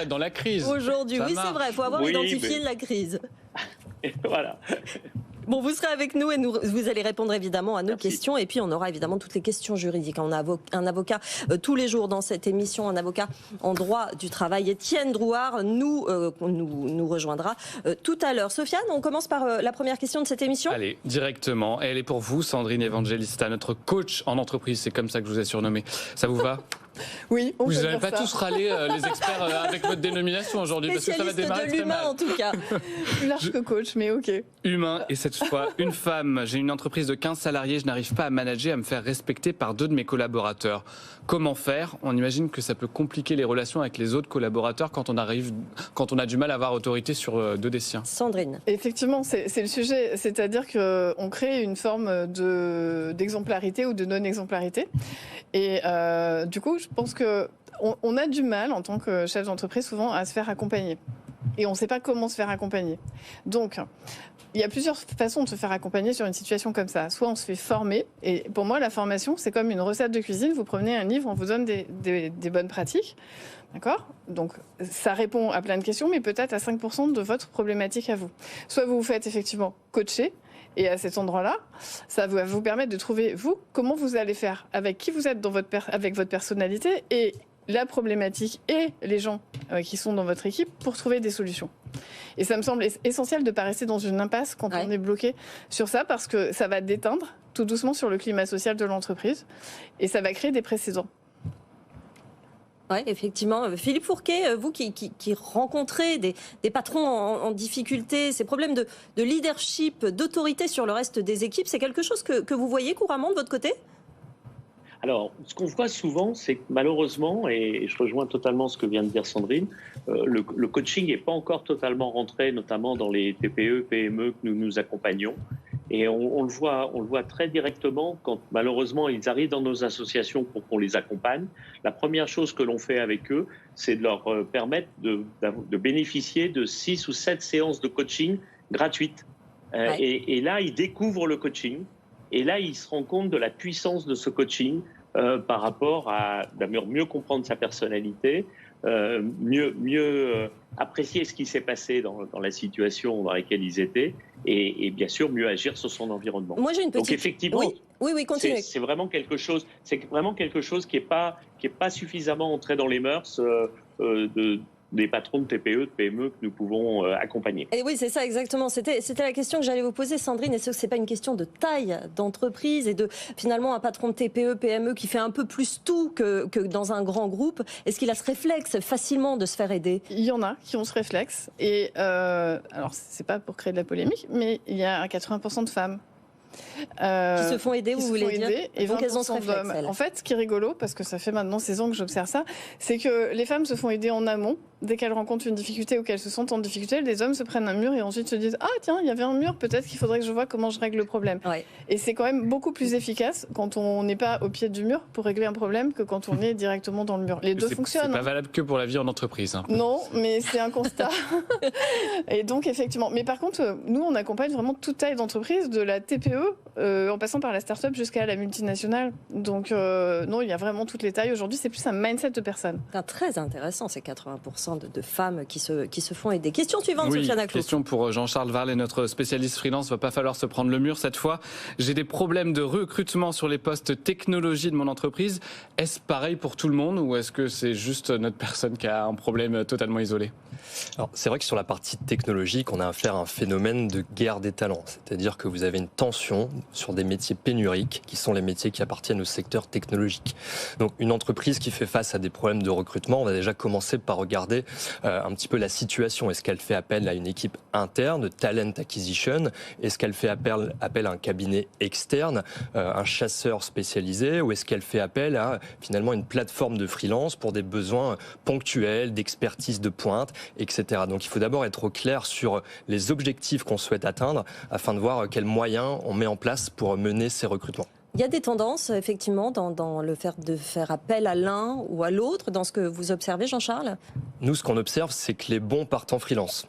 Dans la crise. Aujourd'hui, oui, c'est vrai, il faut avoir identifié la crise. Et voilà. Bon, vous serez avec nous et vous allez répondre évidemment à nos questions. Et puis, on aura évidemment toutes les questions juridiques. On a un avocat tous les jours dans cette émission, un avocat en droit du travail. Étienne Drouard nous rejoindra tout à l'heure. Sofiane, on commence par la première question de cette émission. Allez, directement. Elle est pour vous, Sandrine Evangelista, notre coach en entreprise. C'est comme ça que je vous ai surnommé. Ça vous va? Oui, on vous peut n'allez dire pas ça. tous râler les experts avec votre dénomination aujourd'hui, parce que ça va démarrer de l'humain en tout cas. Plus large que coach, mais ok. Humain, et cette fois, une femme. J'ai une entreprise de 15 salariés, je n'arrive pas à manager, à me faire respecter par 2 de mes collaborateurs. Comment faire? On imagine que ça peut compliquer les relations avec les autres collaborateurs quand on a du mal à avoir autorité sur 2 des siens. Sandrine. Effectivement, c'est le sujet. C'est-à-dire qu'on crée une forme d'exemplarité ou de non-exemplarité. Et du coup, je pense qu'on a du mal, en tant que chef d'entreprise, souvent à se faire accompagner. Et on ne sait pas comment se faire accompagner. Donc, il y a plusieurs façons de se faire accompagner sur une situation comme ça. Soit on se fait former, et pour moi, la formation, c'est comme une recette de cuisine. Vous prenez un livre, on vous donne des bonnes pratiques. D'accord ? Donc, ça répond à plein de questions, mais peut-être à 5% de votre problématique à vous. Soit vous vous faites effectivement coacher, et à cet endroit-là, ça va vous permettre de trouver, vous, comment vous allez faire, avec qui vous êtes avec votre personnalité, et la problématique et les gens qui sont dans votre équipe pour trouver des solutions. Et ça me semble essentiel de ne pas rester dans une impasse quand on est bloqué sur ça, parce que ça va déteindre tout doucement sur le climat social de l'entreprise et ça va créer des précédents. Oui, effectivement. Philippe Fourquet, vous qui rencontrez des patrons en difficulté, ces problèmes de leadership, d'autorité sur le reste des équipes, c'est quelque chose que vous voyez couramment de votre côté ? Alors, ce qu'on voit souvent, c'est que malheureusement, et je rejoins totalement ce que vient de dire Sandrine, le coaching n'est pas encore totalement rentré, notamment dans les TPE, PME que nous accompagnons. Et on le voit très directement quand malheureusement ils arrivent dans nos associations pour qu'on les accompagne. La première chose que l'on fait avec eux, c'est de leur permettre de bénéficier de 6 ou 7 séances de coaching gratuites. Et là, ils découvrent le coaching. Et là, il se rend compte de la puissance de ce coaching par rapport à mieux comprendre sa personnalité, mieux apprécier ce qui s'est passé dans la situation dans laquelle ils étaient et bien sûr mieux agir sur son environnement. Moi, j'ai une petite... Donc effectivement, oui, continuez. C'est vraiment quelque chose qui est pas suffisamment entré dans les mœurs des patrons de TPE, de PME que nous pouvons accompagner. Et oui, c'est ça exactement. C'était la question que j'allais vous poser, Sandrine. Est-ce que c'est pas une question de taille d'entreprise et de finalement un patron de TPE, PME qui fait un peu plus tout que dans un grand groupe? Est-ce qu'il a ce réflexe facilement de se faire aider? Il y en a qui ont ce réflexe. Et alors, c'est pas pour créer de la polémique, mais il y a 80% de femmes. Qui se font aider, vous voulez dire? Et donc elles ont ce réflexe, elles. En fait, ce qui est rigolo, parce que ça fait maintenant 16 ans que j'observe ça, c'est que les femmes se font aider en amont. Dès qu'elles rencontrent une difficulté ou qu'elles se sentent en difficulté, les hommes se prennent un mur et ensuite se disent « Ah tiens, il y avait un mur, peut-être qu'il faudrait que je vois comment je règle le problème. Ouais. » Et c'est quand même beaucoup plus efficace quand on n'est pas au pied du mur pour régler un problème que quand on est directement dans le mur. Les deux fonctionnent. C'est pas valable que pour la vie en entreprise. Hein. Non, mais c'est un constat. Et donc effectivement. Mais par contre, nous, on accompagne vraiment toute taille d'entreprise, de la TPE en passant par la start-up jusqu'à la multinationale. Donc non, il y a vraiment toutes les tailles. Aujourd'hui, c'est plus un mindset de personnes. C'est très intéressant, ces 80% de femmes qui se font aider. Question suivante, Sofiane Aclous. Question pour Jean-Charles Varlet, notre spécialiste freelance. Va pas falloir se prendre le mur cette fois. J'ai des problèmes de recrutement sur les postes technologie de mon entreprise. Est-ce pareil pour tout le monde ou est-ce que c'est juste notre personne qui a un problème totalement isolé? Alors, c'est vrai que sur la partie technologique, on a affaire à un phénomène de guerre des talents. C'est-à-dire que vous avez une tension sur des métiers pénuriques, qui sont les métiers qui appartiennent au secteur technologique. Donc, une entreprise qui fait face à des problèmes de recrutement, on va déjà commencer par regarder un petit peu la situation. Est-ce qu'elle fait appel à une équipe interne de talent acquisition? Est-ce qu'elle fait appel à un cabinet externe, un chasseur spécialisé? Ou est-ce qu'elle fait appel à finalement une plateforme de freelance pour des besoins ponctuels, d'expertise de pointe, etc. Donc il faut d'abord être au clair sur les objectifs qu'on souhaite atteindre afin de voir quels moyens on met en place pour mener ces recrutements. Il y a des tendances, effectivement, dans le fait de faire appel à l'un ou à l'autre, dans ce que vous observez, Jean-Charles? Nous, ce qu'on observe, c'est que les bons partent en freelance.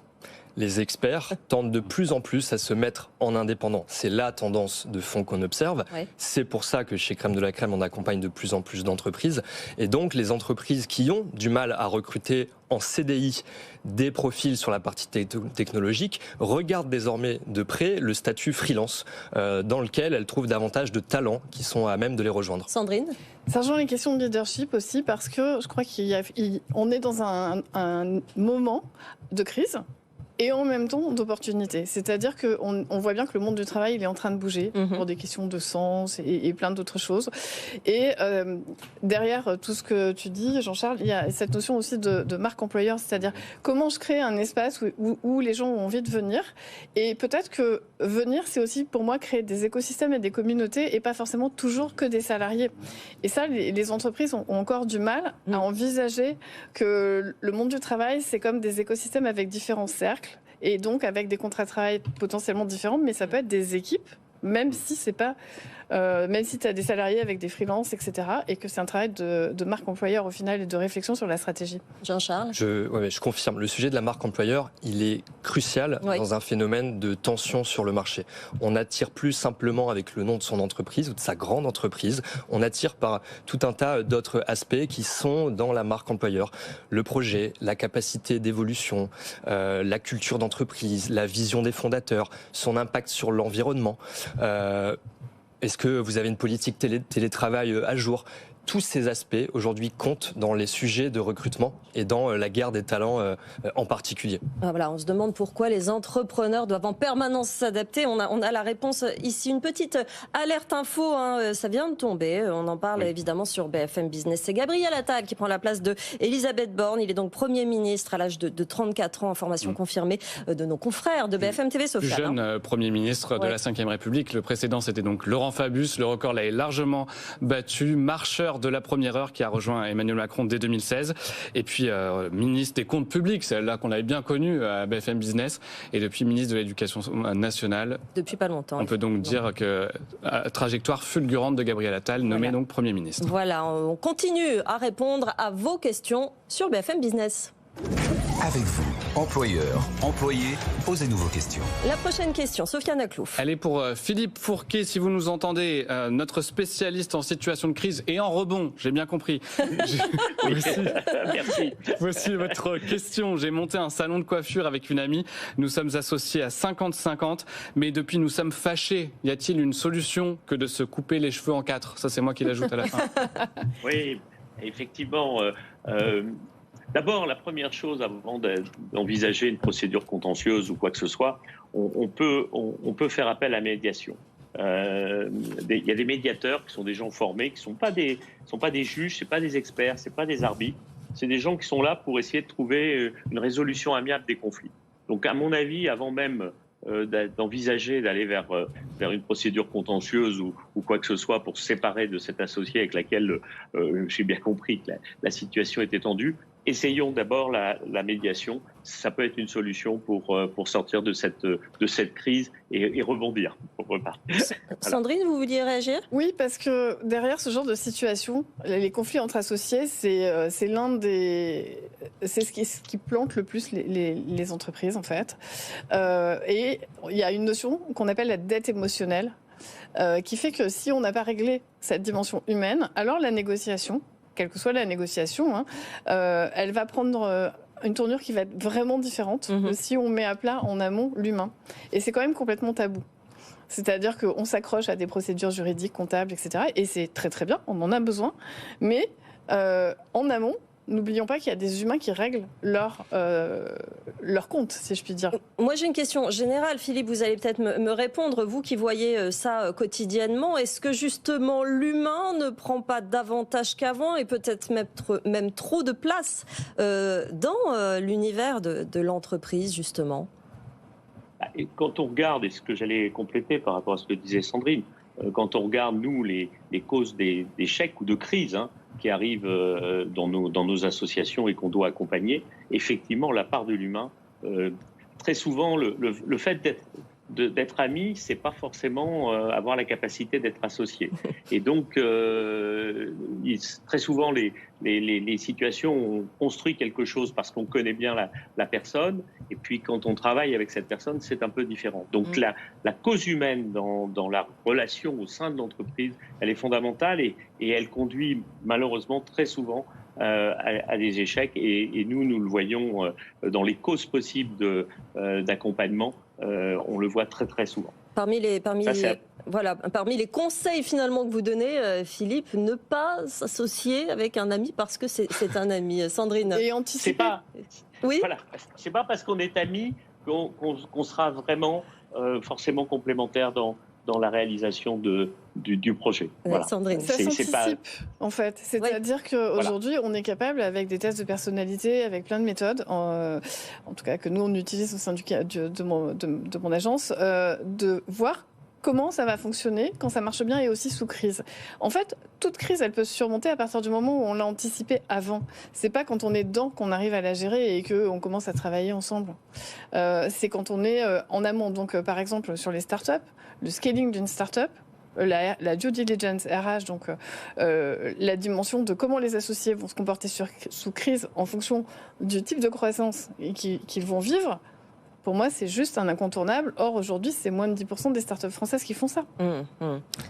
Les experts tendent de plus en plus à se mettre en indépendant. C'est la tendance de fond qu'on observe. Ouais. C'est pour ça que chez Crème de la Crème, on accompagne de plus en plus d'entreprises. Et donc, les entreprises qui ont du mal à recruter en CDI des profils sur la partie technologique regardent désormais de près le statut freelance dans lequel elles trouvent davantage de talents qui sont à même de les rejoindre. Sandrine? Ça rejoint les questions de leadership aussi parce que je crois qu'on est dans un moment de crise et en même temps d'opportunité. C'est-à-dire qu'on voit bien que le monde du travail il est en train de bouger pour des questions de sens et plein d'autres choses. Et derrière tout ce que tu dis, Jean-Charles, il y a cette notion aussi de marque employeur, c'est-à-dire comment je crée un espace où les gens ont envie de venir. Et peut-être que venir, c'est aussi pour moi créer des écosystèmes et des communautés et pas forcément toujours que des salariés. Et ça, les entreprises ont encore du mal à envisager que le monde du travail, c'est comme des écosystèmes avec différents cercles. Et donc avec des contrats de travail potentiellement différents, mais ça peut être des équipes, même si c'est pas, même si tu as des salariés avec des freelances, etc., et que c'est un travail de marque employeur au final et de réflexion sur la stratégie. Jean-Charles? Je confirme. Le sujet de la marque employeur, il est crucial dans un phénomène de tension sur le marché. On n'attire plus simplement avec le nom de son entreprise ou de sa grande entreprise. On attire par tout un tas d'autres aspects qui sont dans la marque employeur. Le projet, la capacité d'évolution, la culture d'entreprise, la vision des fondateurs, son impact sur l'environnement. Est-ce que vous avez une politique télétravail à jour ? Tous ces aspects, aujourd'hui, comptent dans les sujets de recrutement et dans la guerre des talents en particulier. Voilà, on se demande pourquoi les entrepreneurs doivent en permanence s'adapter. On a la réponse ici. Une petite alerte info, ça vient de tomber. On en parle évidemment sur BFM Business. C'est Gabriel Attal qui prend la place de Elisabeth Borne. Il est donc Premier ministre à l'âge de 34 ans, information confirmée de nos confrères de BFM TV. Plus jeune Premier ministre de la Ve République. Le précédent, c'était donc Laurent Fabius. Le record là est largement battu. Marcheur de la première heure qui a rejoint Emmanuel Macron dès 2016 et puis ministre des comptes publics, celle-là qu'on avait bien connue à BFM Business, et depuis ministre de l'Éducation nationale. Depuis pas longtemps. On peut donc dire que trajectoire fulgurante de Gabriel Attal, nommé donc Premier ministre. Voilà, on continue à répondre à vos questions sur BFM Business. Avec vous, employeurs, employés, posez-nous vos questions. La prochaine question, Sofiane Aklouf. Elle est pour Philippe Fourquet, si vous nous entendez, notre spécialiste en situation de crise et en rebond, j'ai bien compris. Merci. Voici votre question. J'ai monté un salon de coiffure avec une amie. Nous sommes associés à 50-50, mais depuis nous sommes fâchés. Y a-t-il une solution que de se couper les cheveux en 4 ? Ça, c'est moi qui l'ajoute à la fin. Oui, effectivement. D'abord, la première chose, avant d'envisager une procédure contentieuse ou quoi que ce soit, on peut faire appel à la médiation. Il y a des médiateurs qui sont des gens formés, qui sont pas des juges, c'est pas des experts, c'est pas des arbitres, c'est des gens qui sont là pour essayer de trouver une résolution amiable des conflits. Donc, à mon avis, avant même d'envisager d'aller vers une procédure contentieuse ou quoi que ce soit pour se séparer de cet associé avec laquelle j'ai bien compris que la situation était tendue, essayons d'abord la médiation. Ça peut être une solution pour sortir de cette crise et rebondir. Voilà. Sandrine, vous vouliez réagir ? Oui, parce que derrière ce genre de situation, les conflits entre associés, c'est ce qui plante le plus les entreprises, en fait. Et il y a une notion qu'on appelle la dette émotionnelle, qui fait que si on n'a pas réglé cette dimension humaine, alors la négociation, quelle que soit la négociation, elle va prendre une tournure qui va être vraiment différente si on met à plat en amont l'humain. Et c'est quand même complètement tabou. C'est-à-dire qu'on s'accroche à des procédures juridiques, comptables, etc. Et c'est très très bien, on en a besoin. Mais en amont, n'oublions pas qu'il y a des humains qui règlent leur compte, si je puis dire. Moi, j'ai une question générale. Philippe, vous allez peut-être me répondre. Vous qui voyez ça quotidiennement, est-ce que justement l'humain ne prend pas davantage qu'avant et peut-être même trop de place dans l'univers de l'entreprise, justement ? Et quand on regarde, et ce que j'allais compléter par rapport à ce que disait Sandrine, quand on regarde, nous, les causes d'échecs ou de crises qui arrivent dans nos associations et qu'on doit accompagner, effectivement, la part de l'humain, très souvent, le fait d'être ami, c'est pas forcément avoir la capacité d'être associé. Et donc, très souvent, les situations, on construit quelque chose parce qu'on connaît bien la personne, et puis quand on travaille avec cette personne, c'est un peu différent. Donc, la cause humaine dans la relation au sein de l'entreprise, elle est fondamentale et elle conduit malheureusement très souvent à des échecs. Et nous le voyons dans les causes possibles d'accompagnement. On le voit très très souvent. Parmi les conseils finalement que vous donnez, Philippe, ne pas s'associer avec un ami parce que c'est un ami. Sandrine. Et anticiper. Oui. Voilà, c'est pas parce qu'on est amis qu'on sera vraiment forcément complémentaires dans la réalisation du projet. Voilà. Sandrine. Ça s'anticipe, en fait. C'est-à-dire qu'aujourd'hui, on est capable, avec des tests de personnalité, avec plein de méthodes, en tout cas que nous, on utilise au sein de mon agence, de voir comment ça va fonctionner quand ça marche bien et aussi sous crise. En fait, toute crise, elle peut se surmonter à partir du moment où on l'a anticipée avant. C'est pas quand on est dedans qu'on arrive à la gérer et qu'on commence à travailler ensemble. C'est quand on est en amont. Donc, par exemple, sur les startups, le scaling d'une startup, la due diligence RH, donc la dimension de comment les associés vont se comporter sous crise en fonction du type de croissance qu'ils vont vivre. Pour moi, c'est juste un incontournable. Or, aujourd'hui, c'est moins de 10% des startups françaises qui font ça.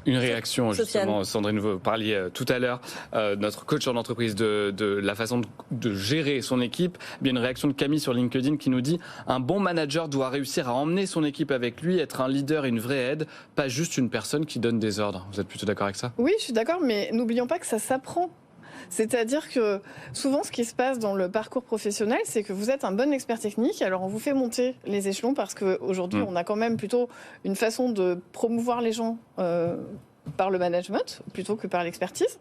Une réaction, justement, Sandrine, vous parliez tout à l'heure, notre coach en entreprise, de la façon de gérer son équipe. Bien, une réaction de Camille sur LinkedIn qui nous dit « Un bon manager doit réussir à emmener son équipe avec lui, être un leader et une vraie aide, pas juste une personne qui donne des ordres. » Vous êtes plutôt d'accord avec ça ? Oui, je suis d'accord, mais n'oublions pas que ça s'apprend. C'est-à-dire que souvent, ce qui se passe dans le parcours professionnel, c'est que vous êtes un bon expert technique. Alors, on vous fait monter les échelons parce qu'aujourd'hui, on a quand même plutôt une façon de promouvoir les gens par le management plutôt que par l'expertise.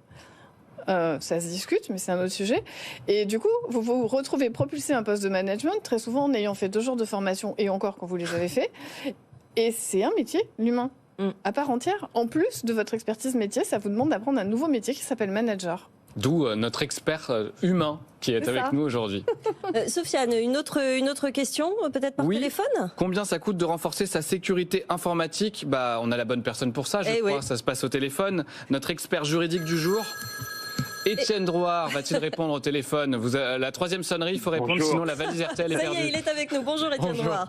Ça se discute, mais c'est un autre sujet. Et du coup, vous vous retrouvez propulsé un poste de management, très souvent en ayant fait 2 jours de formation, et encore quand vous les avez fait. Et c'est un métier, l'humain, à part entière. En plus de votre expertise métier, ça vous demande d'apprendre un nouveau métier qui s'appelle manager. D'où notre expert humain qui est avec nous aujourd'hui. Sofiane, une autre question, peut-être par téléphone ? Combien ça coûte de renforcer sa sécurité informatique ? On a la bonne personne pour ça, je crois. Ça se passe au téléphone. Notre expert juridique du jour, Étienne Drouard, va-t-il répondre au téléphone ? La 3e sonnerie, il faut répondre, sinon la valise RTL est perdue. Ça y est, il est avec nous. Bonjour Étienne Drouard.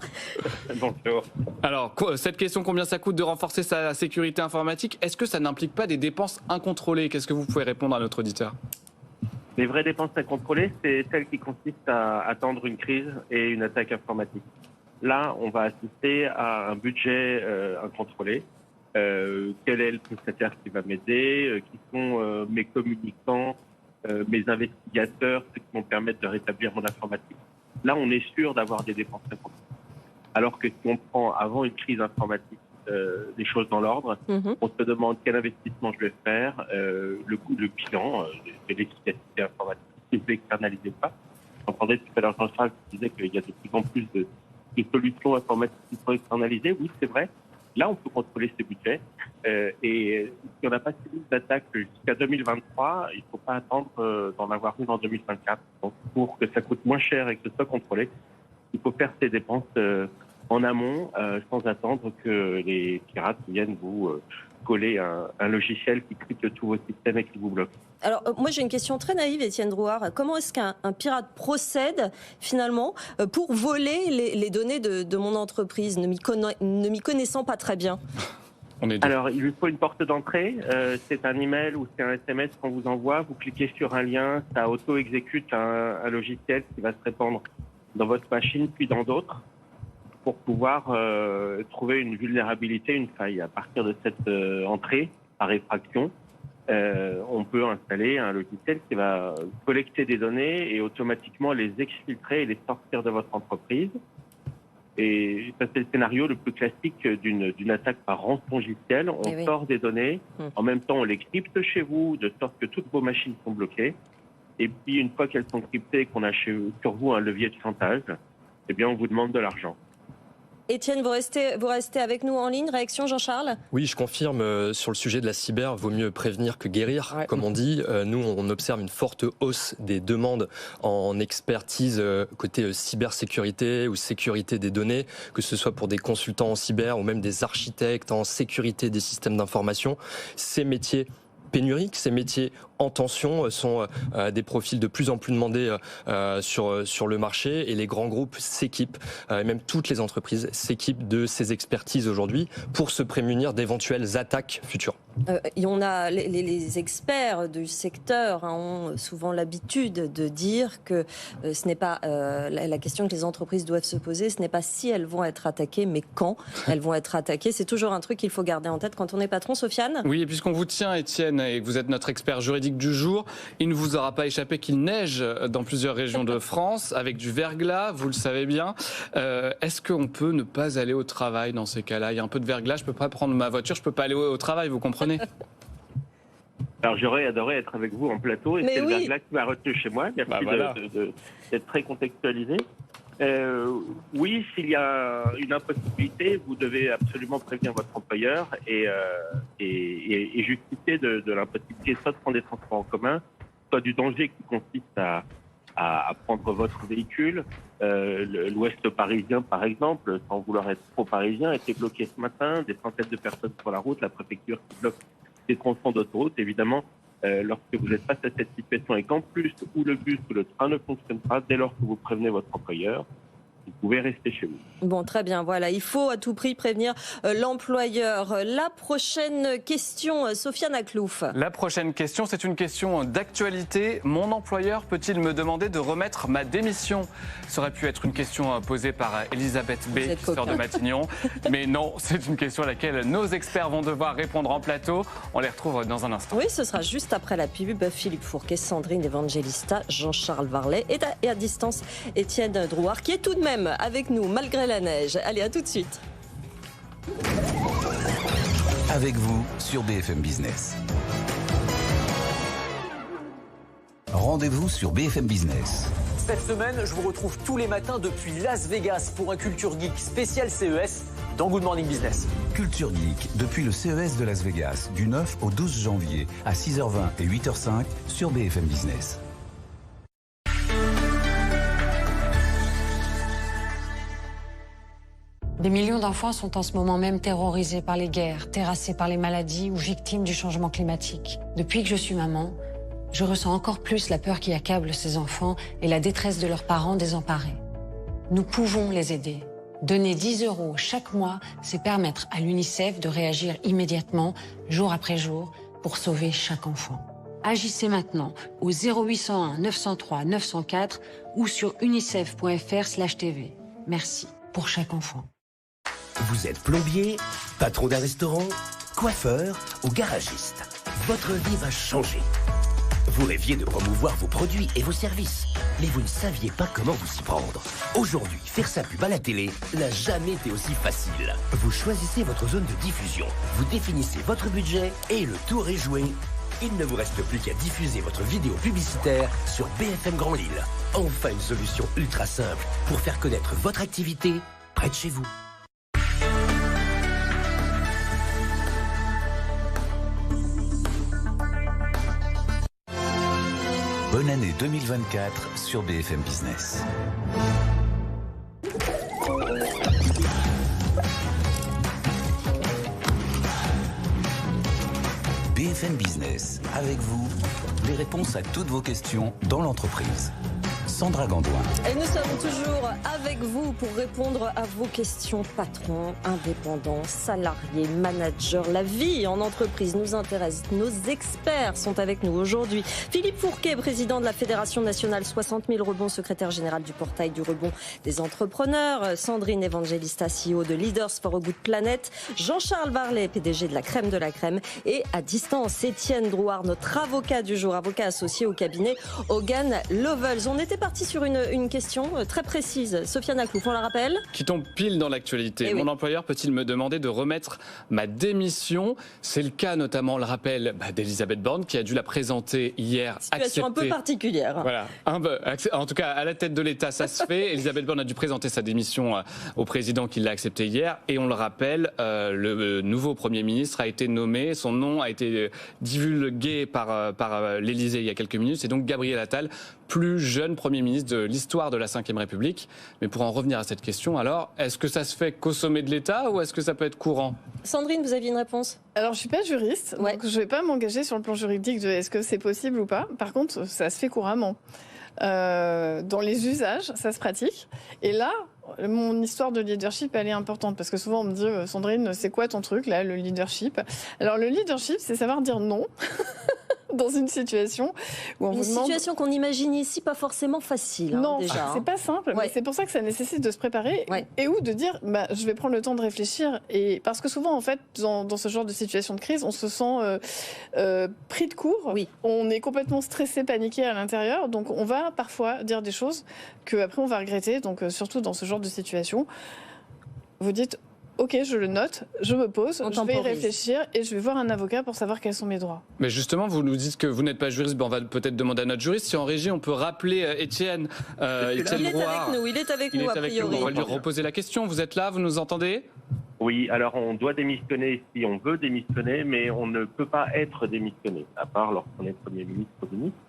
Bonjour. Alors, cette question, combien ça coûte de renforcer sa sécurité informatique ? Est-ce que ça n'implique pas des dépenses incontrôlées ? Qu'est-ce que vous pouvez répondre à notre auditeur ? Les vraies dépenses incontrôlées, c'est celles qui consistent à attendre une crise et une attaque informatique. Là, on va assister à un budget incontrôlé. Quel est le prestataire qui va m'aider, qui sont mes communicants, mes investigateurs, ceux qui vont permettre de rétablir mon informatique. Là, on est sûr d'avoir des dépenses incontrôlées. Alors que si on prend avant une crise informatique des choses dans l'ordre, on se demande quel investissement je vais faire, le coût, le bilan de l'efficacité informatique, si je vais externaliser ou pas. J'entendais tout à l'heure Jean-Charles qui disait qu'il y a de plus en plus de solutions informatiques qui sont externalisées. Oui, c'est vrai. Là, on peut contrôler ces budgets. Et si on n'a pas suivi d'attaque jusqu'à 2023, il ne faut pas attendre d'en avoir une en 2024. Donc, pour que ça coûte moins cher et que ce soit contrôlé, il faut faire ces dépenses en amont, sans attendre que les pirates viennent vous coller un logiciel qui crypte tous vos systèmes et qui vous bloque. Alors, moi, j'ai une question très naïve, Étienne Drouard. Comment est-ce qu'un pirate procède, finalement, pour voler les données de mon entreprise, ne m'y connaissant pas très bien ? Alors, il lui faut une porte d'entrée. C'est un email ou c'est un SMS qu'on vous envoie. Vous cliquez sur un lien, ça auto-exécute un logiciel qui va se répandre dans votre machine, puis dans d'autres, pour pouvoir trouver une vulnérabilité, une faille. À partir de cette entrée, par effraction, on peut installer un logiciel qui va collecter des données et automatiquement les exfiltrer et les sortir de votre entreprise. Et ça, c'est le scénario le plus classique d'une attaque par rançongiciel. On sort des données, en même temps on les crypte chez vous, de sorte que toutes vos machines sont bloquées. Et puis une fois qu'elles sont cryptées et qu'on a sur vous un levier de chantage, eh bien on vous demande de l'argent. Étienne, vous restez avec nous en ligne. Réaction, Jean-Charles? Oui, je confirme, sur le sujet de la cyber, vaut mieux prévenir que guérir, comme on dit. Nous, on observe une forte hausse des demandes en expertise côté cybersécurité ou sécurité des données, que ce soit pour des consultants en cyber ou même des architectes en sécurité des systèmes d'information. Ces métiers pénuriques, ces métiers en tension sont des profils de plus en plus demandés sur le marché, et les grands groupes s'équipent, et même toutes les entreprises s'équipent de ces expertises aujourd'hui pour se prémunir d'éventuelles attaques futures. Les experts du secteur ont souvent l'habitude de dire que ce n'est pas la question que les entreprises doivent se poser, ce n'est pas si elles vont être attaquées, mais quand elles vont être attaquées. C'est toujours un truc qu'il faut garder en tête quand on est patron. Sofiane? Oui, et puisqu'on vous tient, Étienne, et que vous êtes notre expert juridique du jour, il ne vous aura pas échappé qu'il neige dans plusieurs régions de France, avec du verglas, vous le savez bien. Est-ce qu'on peut ne pas aller au travail dans ces cas-là? Il y a un peu de verglas, je ne peux pas prendre ma voiture, je ne peux pas aller au travail, vous comprenez? Alors j'aurais adoré être avec vous en plateau, et c'est le verglas qui m'a retenu chez moi. Merci d'être très contextualisé. Oui, s'il y a une impossibilité, vous devez absolument prévenir votre employeur et justifier de l'impossibilité, soit de prendre des transports en commun, soit du danger qui consiste à prendre votre véhicule. L'Ouest parisien, par exemple, sans vouloir être trop parisien, a été bloqué ce matin, des centaines de personnes sur la route, la préfecture qui bloque des tronçons d'autoroute. Évidemment, lorsque vous êtes face à cette situation et qu'en plus, ou le bus ou le train ne fonctionne pas, dès lors que vous prévenez votre employeur, vous pouvez rester chez vous. Bon, très bien, voilà. Il faut à tout prix prévenir l'employeur. La prochaine question, Sofiane Aklouf. La prochaine question, c'est une question d'actualité. Mon employeur peut-il me demander de remettre ma démission? Ça aurait pu être une question posée par Elisabeth B, sœur de Matignon. Mais non, c'est une question à laquelle nos experts vont devoir répondre en plateau. On les retrouve dans un instant. Oui, ce sera juste après la pub. Philippe Fourquet, Sandrine Evangelista, Jean-Charles Varlet et à distance, Étienne Drouard, qui est tout de même avec nous malgré la neige. Allez, à tout de suite. Avec vous sur BFM Business. Rendez-vous sur BFM Business. Cette semaine, je vous retrouve tous les matins depuis Las Vegas pour un Culture Geek spécial CES dans Good Morning Business. Culture Geek, depuis le CES de Las Vegas, du 9 au 12 janvier, à 6h20 et 8h05 sur BFM Business. Des millions d'enfants sont en ce moment même terrorisés par les guerres, terrassés par les maladies ou victimes du changement climatique. Depuis que je suis maman, je ressens encore plus la peur qui accable ces enfants et la détresse de leurs parents désemparés. Nous pouvons les aider. Donner 10 € chaque mois, c'est permettre à l'UNICEF de réagir immédiatement, jour après jour, pour sauver chaque enfant. Agissez maintenant au 0801 903 904 ou sur unicef.fr/TV. Merci pour chaque enfant. Vous êtes plombier, patron d'un restaurant, coiffeur ou garagiste. Votre vie va changer. Vous rêviez de promouvoir vos produits et vos services, mais vous ne saviez pas comment vous y prendre. Aujourd'hui, faire sa pub à la télé n'a jamais été aussi facile. Vous choisissez votre zone de diffusion, vous définissez votre budget et le tour est joué. Il ne vous reste plus qu'à diffuser votre vidéo publicitaire sur BFM Grand Lille. Enfin une solution ultra simple pour faire connaître votre activité près de chez vous. Bonne année 2024 sur BFM Business. BFM Business, avec vous, les réponses à toutes vos questions dans l'entreprise. Sandra Gandoin. Et nous sommes toujours avec vous pour répondre à vos questions patrons, indépendants, salariés, managers. La vie en entreprise nous intéresse. Nos experts sont avec nous aujourd'hui. Philippe Fourquet, président de la Fédération nationale 60 000 rebonds, secrétaire général du portail du rebond des entrepreneurs. Sandrine Evangelista, CEO de Leaders for a Good Planet. Jean-Charles Varlet, PDG de la crème de la crème. Et à distance, Étienne Drouard, notre avocat du jour, avocat associé au cabinet Hogan Lovells. On était parti parti sur une question très précise. Sofiane Aklouf, on la rappelle. Qui tombe pile dans l'actualité. Mon employeur peut-il me demander de remettre ma démission? C'est le cas notamment, on le rappelle, d'Elisabeth Borne qui a dû la présenter hier. Situation un peu particulière. Voilà. En tout cas, à la tête de l'État, ça se fait. Elisabeth Borne a dû présenter sa démission au président qui l'a acceptée hier. Et on le rappelle, le nouveau Premier ministre a été nommé. Son nom a été divulgué par l'Élysée il y a quelques minutes. C'est donc Gabriel Attal, plus jeune Premier ministre de l'histoire de la Ve République. Mais pour en revenir à cette question, alors, est-ce que ça se fait qu'au sommet de l'État ou est-ce que ça peut être courant? Sandrine, vous aviez une réponse? Alors, je ne suis pas juriste, donc je ne vais pas m'engager sur le plan juridique de est-ce que c'est possible ou pas. Par contre, ça se fait couramment. Dans les usages, ça se pratique. Et là, mon histoire de leadership, elle est importante parce que souvent on me dit Sandrine, c'est quoi ton truc là, le leadership? Alors le leadership, c'est savoir dire non. Dans une situation où on vous demande... Une situation qu'on imagine ici pas forcément facile. Non, déjà. C'est pas simple, mais c'est pour ça que ça nécessite de se préparer et ou de dire je vais prendre le temps de réfléchir. Et parce que souvent, en fait, dans ce genre de situation de crise, on se sent pris de court. On est complètement stressé, paniqué à l'intérieur. Donc on va parfois dire des choses qu'après on va regretter. Donc surtout dans ce genre de situation, vous dites... Ok, je le note, je me pose, je vais y réfléchir et je vais voir un avocat pour savoir quels sont mes droits. Mais justement, vous nous dites que vous n'êtes pas juriste, on va peut-être demander à notre juriste. Si en régie, on peut rappeler Étienne Rouard. Il est avec nous, a priori. On va lui reposer la question. Vous êtes là, vous nous entendez? Oui, alors on doit démissionner si on veut démissionner, mais on ne peut pas être démissionné, à part lorsqu'on est Premier ministre ou ministre.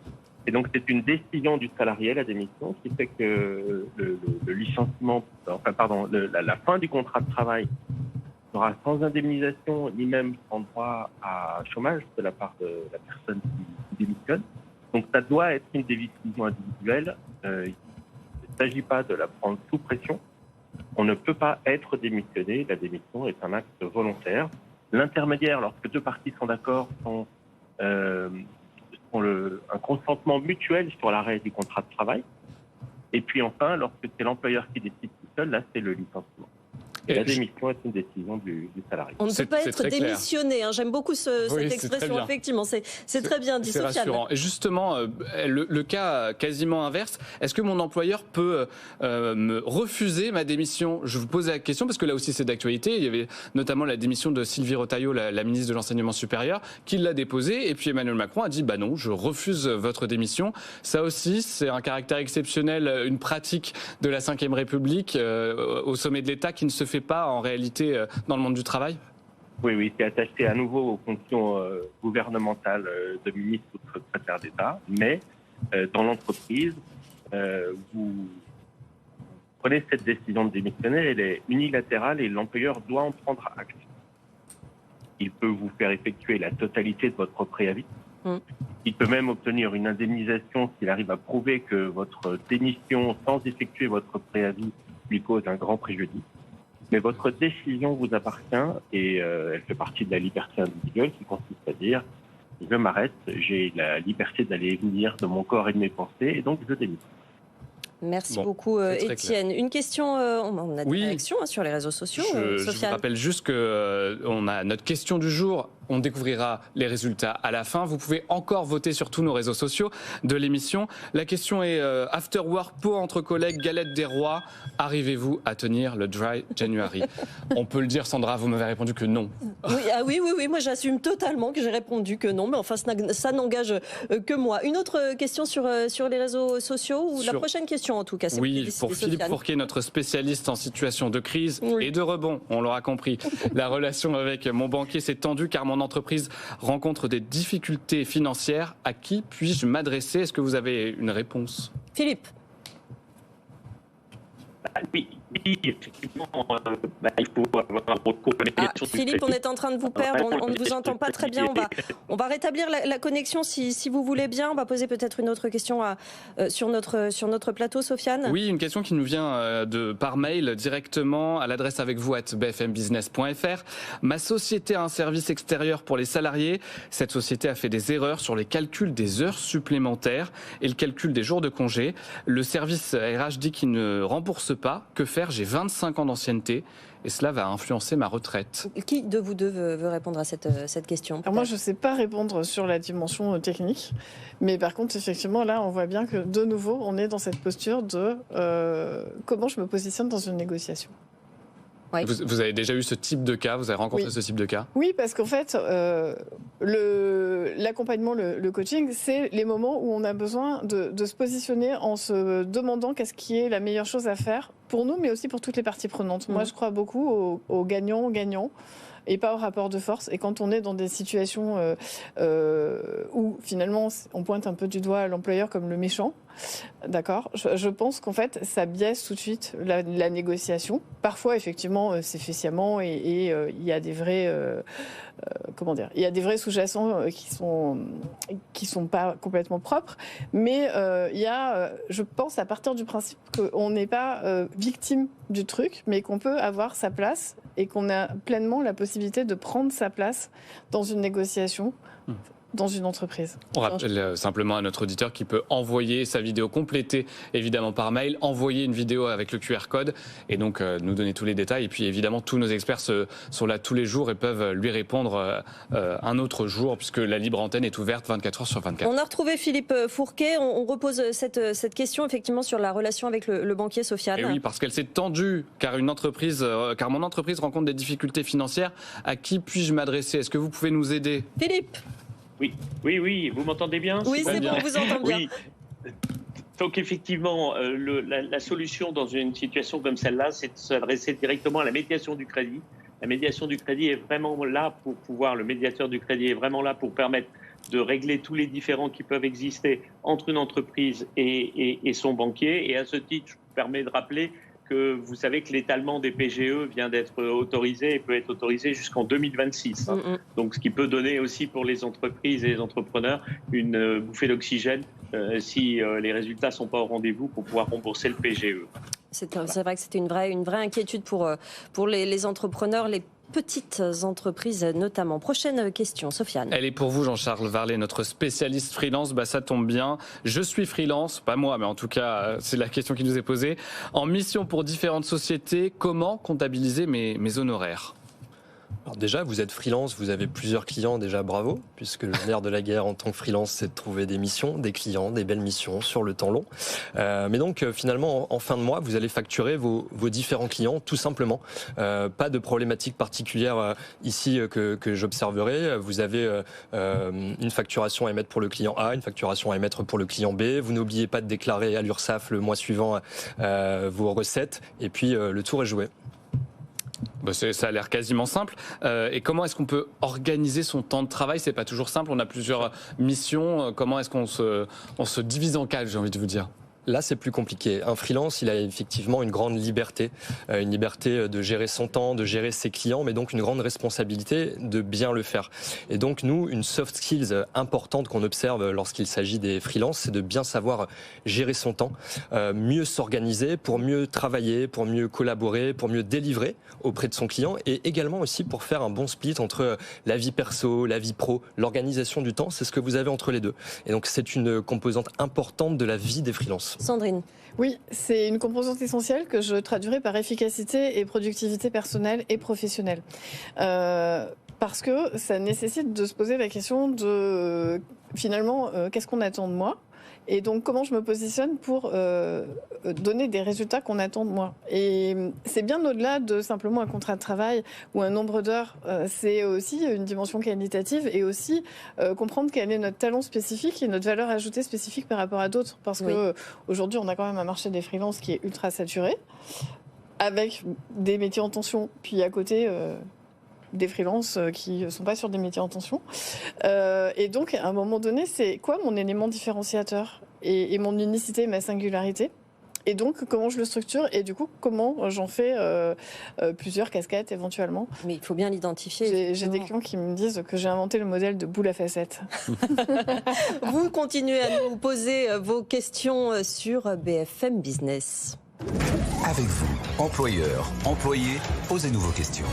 Et donc c'est une décision du salarié, la démission, qui fait que le licenciement, la fin du contrat de travail sera sans indemnisation ni même sans droit à chômage de la part de la personne qui démissionne. Donc ça doit être une décision individuelle. Il ne s'agit pas de la prendre sous pression. On ne peut pas être démissionné. La démission est un acte volontaire. L'intermédiaire, lorsque deux parties sont d'accord, sont un consentement mutuel sur l'arrêt du contrat de travail. Et puis enfin, lorsque c'est l'employeur qui décide tout seul, là, c'est le licenciement. La démission est une décision du salarié. On ne peut pas être démissionné. J'aime beaucoup cette expression. Effectivement, c'est très bien dit, Sofiane. C'est rassurant. Et justement, le cas quasiment inverse, est-ce que mon employeur peut me refuser ma démission? Je vous pose la question parce que là aussi c'est d'actualité. Il y avait notamment la démission de Sylvie Retailleau, la ministre de l'Enseignement supérieur, qui l'a déposée. Et puis Emmanuel Macron a dit non, je refuse votre démission. Ça aussi, c'est un caractère exceptionnel, une pratique de la Ve République au sommet de l'État qui ne se fait pas en réalité dans le monde du travail? Oui, c'est attaché à nouveau aux fonctions gouvernementales de ministre ou de secrétaire d'État, mais dans l'entreprise, vous prenez cette décision de démissionner, elle est unilatérale et l'employeur doit en prendre acte. Il peut vous faire effectuer la totalité de votre préavis. Il peut même obtenir une indemnisation s'il arrive à prouver que votre démission sans effectuer votre préavis lui cause un grand préjudice. Mais votre décision vous appartient et elle fait partie de la liberté individuelle qui consiste à dire je m'arrête, j'ai la liberté d'aller et venir de mon corps et de mes pensées et donc je démissionne. Merci beaucoup, Étienne. Une question, on a des réactions sur les réseaux sociaux. Je vous rappelle juste qu'on a notre question du jour. On découvrira les résultats à la fin. Vous pouvez encore voter sur tous nos réseaux sociaux de l'émission. La question est After Work, pot entre collègues, galette des rois. Arrivez-vous à tenir le Dry January? On peut le dire, Sandra, vous m'avez répondu que non. Oui, moi j'assume totalement que j'ai répondu que non, mais enfin ça n'engage que moi. Une autre question sur les réseaux sociaux, ou la prochaine question en tout cas. Oui, pour Philippe Fourquet, notre spécialiste en situation de crise et de rebond, on l'aura compris. La relation avec mon banquier s'est tendue car mon entreprise rencontre des difficultés financières. À qui puis-je m'adresser? Est-ce que vous avez une réponse? Philippe. Oui, effectivement, il faut avoir un recours à la connexion. Philippe, on est en train de vous perdre, on ne vous entend pas très bien. On va rétablir la connexion si vous voulez bien. On va poser peut-être une autre question sur notre plateau, Sofiane. Oui, une question qui nous vient par mail directement à l'adresse avec vous @bfmbusiness.fr. Ma société a un service extérieur pour les salariés. Cette société a fait des erreurs sur les calculs des heures supplémentaires et le calcul des jours de congé. Le service RH dit qu'il ne rembourse pas. Que faire? J'ai 25 ans d'ancienneté et cela va influencer ma retraite. Qui de vous deux veut répondre à cette question? Alors moi, je ne sais pas répondre sur la dimension technique, mais par contre, effectivement, là, on voit bien que de nouveau, on est dans cette posture de comment je me positionne dans une négociation. Oui. Vous avez déjà eu ce type de cas? Vous avez rencontré ce type de cas? Oui, parce qu'en fait, l'accompagnement, le coaching, c'est les moments où on a besoin de se positionner en se demandant qu'est-ce qui est la meilleure chose à faire pour nous, mais aussi pour toutes les parties prenantes. Moi, je crois beaucoup aux gagnants-gagnants et pas au rapport de force. Et quand on est dans des situations où finalement on pointe un peu du doigt l'employeur comme le méchant, d'accord, je pense qu'en fait ça biaise tout de suite la négociation. Parfois effectivement c'est fait sciemment et il y a des vrais il y a des vrais sous-jacents qui sont pas complètement propres, mais il y a, je pense, à partir du principe qu'on n'est pas victime du truc, mais qu'on peut avoir sa place et qu'on a pleinement la possibilité de prendre sa place dans une négociation. Dans une entreprise. On rappelle simplement à notre auditeur qui peut envoyer sa vidéo complétée, évidemment par mail, envoyer une vidéo avec le QR code et donc nous donner tous les détails. Et puis évidemment, tous nos experts sont là tous les jours et peuvent lui répondre un autre jour puisque la libre antenne est ouverte 24 heures sur 24. On a retrouvé Philippe Fourquet. On repose cette question effectivement sur la relation avec le banquier Sofiane. Et oui, parce qu'elle s'est tendue car mon entreprise rencontre des difficultés financières. À qui puis-je m'adresser? Est-ce que vous pouvez nous aider? Philippe. Oui, vous m'entendez bien? Oui, c'est bon, on vous entend bien. Oui. Donc effectivement, la solution dans une situation comme celle-là, c'est de s'adresser directement à la médiation du crédit. La médiation du crédit est vraiment là pour pouvoir, le médiateur du crédit est vraiment là pour permettre de régler tous les différends qui peuvent exister entre une entreprise et son banquier. Et à ce titre, je me permets de rappeler que vous savez que l'étalement des PGE vient d'être autorisé et peut être autorisé jusqu'en 2026. Donc, ce qui peut donner aussi pour les entreprises et les entrepreneurs une bouffée d'oxygène si les résultats ne sont pas au rendez-vous pour pouvoir rembourser le PGE. C'est vrai que c'était une vraie inquiétude pour les entrepreneurs, les petites entreprises notamment. Prochaine question, Sofiane. Elle est pour vous, Jean-Charles Varlet, notre spécialiste freelance. Ça tombe bien. Je suis freelance, pas moi, mais en tout cas, c'est la question qui nous est posée. En mission pour différentes sociétés, comment comptabiliser mes honoraires? Alors déjà, vous êtes freelance, vous avez plusieurs clients, déjà bravo, puisque le nerf de la guerre en tant que freelance, c'est de trouver des missions, des clients, des belles missions sur le temps long. Mais donc finalement, en fin de mois, vous allez facturer vos différents clients, tout simplement. Pas de problématique particulière ici que j'observerai. Vous avez une facturation à émettre pour le client A, une facturation à émettre pour le client B. Vous n'oubliez pas de déclarer à l'URSSAF le mois suivant vos recettes, et puis le tour est joué. Ça a l'air quasiment simple. Et comment est-ce qu'on peut organiser son temps de travail? C'est pas toujours simple. On a plusieurs missions. Comment est-ce qu'on se divise en quatre, j'ai envie de vous dire? Là, c'est plus compliqué. Un freelance, il a effectivement une grande liberté de gérer son temps, de gérer ses clients, mais donc une grande responsabilité de bien le faire. Et donc, nous, une soft skills importante qu'on observe lorsqu'il s'agit des freelances, c'est de bien savoir gérer son temps, mieux s'organiser pour mieux travailler, pour mieux collaborer, pour mieux délivrer auprès de son client et également aussi pour faire un bon split entre la vie perso, la vie pro, l'organisation du temps, c'est ce que vous avez entre les deux. Et donc, c'est une composante importante de la vie des freelances. Sandrine. Oui, c'est une composante essentielle que je traduirais par efficacité et productivité personnelle et professionnelle. Parce que ça nécessite de se poser la question de, finalement, qu'est-ce qu'on attend de moi ? Et donc, comment je me positionne pour donner des résultats qu'on attend de moi. Et c'est bien au-delà de simplement un contrat de travail ou un nombre d'heures. C'est aussi une dimension qualitative et aussi comprendre quel est notre talent spécifique et notre valeur ajoutée spécifique par rapport à d'autres. Parce qu'aujourd'hui, on a quand même un marché des freelances qui est ultra saturé, avec des métiers en tension, puis à côté... des freelances qui ne sont pas sur des métiers en tension. Et donc, à un moment donné, c'est quoi mon élément différenciateur et mon unicité, ma singularité? Et donc, comment je le structure? Et du coup, comment j'en fais plusieurs casquettes éventuellement? Mais il faut bien l'identifier. J'ai des clients qui me disent que j'ai inventé le modèle de boule à facettes. Vous continuez à nous poser vos questions sur BFM Business. Avec vous, employeurs, employés, posez-nous vos questions.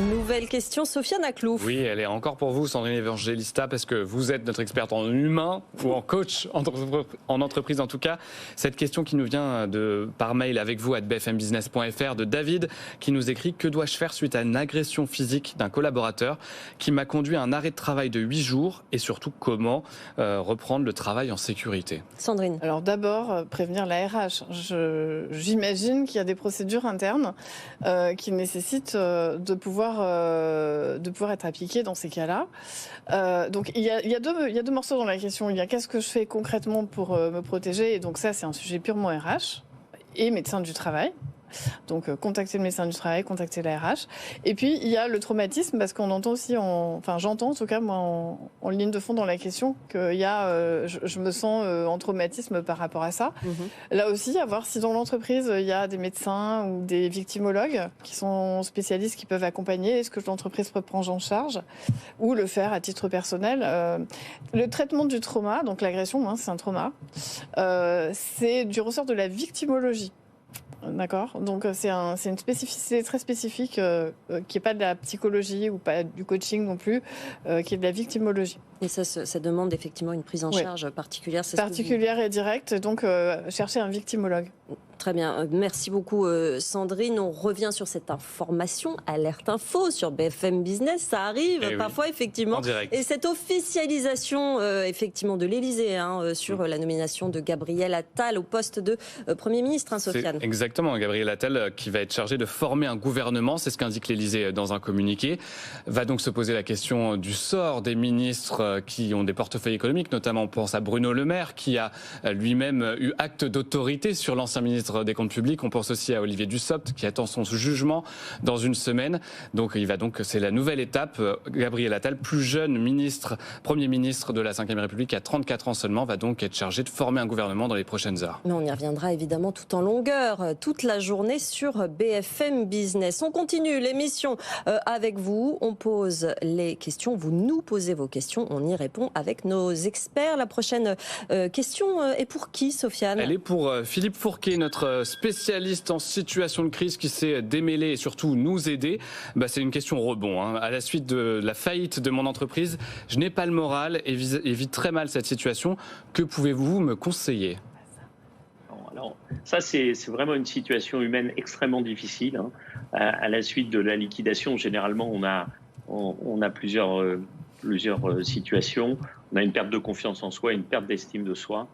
Nouvelle question, Sofiane Aklouf. Oui, elle est encore pour vous, Sandrine Evangelista, parce que vous êtes notre experte en humain ou en coach, en entreprise en tout cas. Cette question qui nous vient par mail avec vous à bfmbusiness.fr de David, qui nous écrit: que dois-je faire suite à une agression physique d'un collaborateur qui m'a conduit à un arrêt de travail de 8 jours, et surtout comment reprendre le travail en sécurité? Sandrine. Alors d'abord, prévenir la RH. J'imagine qu'il y a des procédures internes qui nécessitent de pouvoir être appliquées dans ces cas-là. Donc il y a deux morceaux dans la question. Il y a qu'est-ce que je fais concrètement pour me protéger, et donc ça c'est un sujet purement RH et médecin du travail. Donc contacter le médecin du travail, contacter la RH. Et puis il y a le traumatisme, parce qu'on entend aussi, j'entends en tout cas moi en ligne de fond dans la question qu'il y a, je me sens en traumatisme par rapport à ça. Là aussi, à voir si dans l'entreprise il y a des médecins ou des victimologues qui sont spécialistes, qui peuvent accompagner. Est-ce que l'entreprise peut prendre en charge ou le faire à titre personnel? Le traitement du trauma, donc l'agression, c'est un trauma, c'est du ressort de la victimologie. D'accord. Donc c'est une spécificité très spécifique qui n'est pas de la psychologie ou pas du coaching non plus, qui est de la victimologie. Et ça demande effectivement une prise en charge particulière. Particulière et directe, donc chercher un victimologue. Très bien, merci beaucoup Sandrine. On revient sur cette information, alerte info sur BFM Business, ça arrive parfois effectivement. Et cette officialisation effectivement de l'Élysée sur la nomination de Gabriel Attal au poste de Premier ministre, Sofiane. Exactement, Gabriel Attal qui va être chargé de former un gouvernement, c'est ce qu'indique l'Élysée dans un communiqué. Va donc se poser la question du sort des ministres qui ont des portefeuilles économiques, notamment on pense à Bruno Le Maire qui a lui-même eu acte d'autorité sur l'ancien ministre des Comptes publics. On pense aussi à Olivier Dussopt qui attend son jugement dans une semaine. Donc c'est la nouvelle étape. Gabriel Attal, plus jeune Premier ministre de la Ve République, à 34 ans seulement, va donc être chargé de former un gouvernement dans les prochaines heures. Mais on y reviendra évidemment tout en longueur, toute la journée sur BFM Business. On continue l'émission avec vous. On pose les questions. Vous nous posez vos questions. On y répond avec nos experts. La prochaine question est pour qui, Sofiane? Elle est pour Philippe Fourquet, notre spécialiste en situation de crise qui s'est démêlé et surtout nous aider. C'est une question rebond. À la suite de la faillite de mon entreprise, je n'ai pas le moral et vis très mal cette situation. Que pouvez-vous me conseiller? Alors, ça, c'est vraiment une situation humaine extrêmement difficile. À la suite de la liquidation, généralement, on a plusieurs situations. On a une perte de confiance en soi, une perte d'estime de soi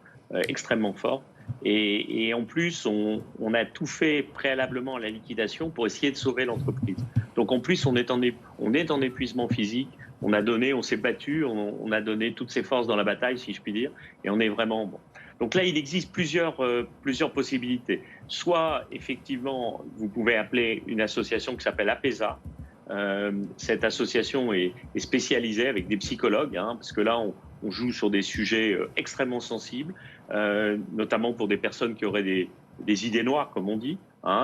extrêmement forte. Et en plus, on a tout fait préalablement à la liquidation pour essayer de sauver l'entreprise. Donc en plus, on est en épuisement physique. On s'est battu, on a donné toutes ses forces dans la bataille, si je puis dire, et on est vraiment bon. Donc là, il existe plusieurs possibilités. Soit, effectivement, vous pouvez appeler une association qui s'appelle APESA. Cette association est spécialisée avec des psychologues, parce que là, on joue sur des sujets extrêmement sensibles, notamment pour des personnes qui auraient des idées noires, comme on dit.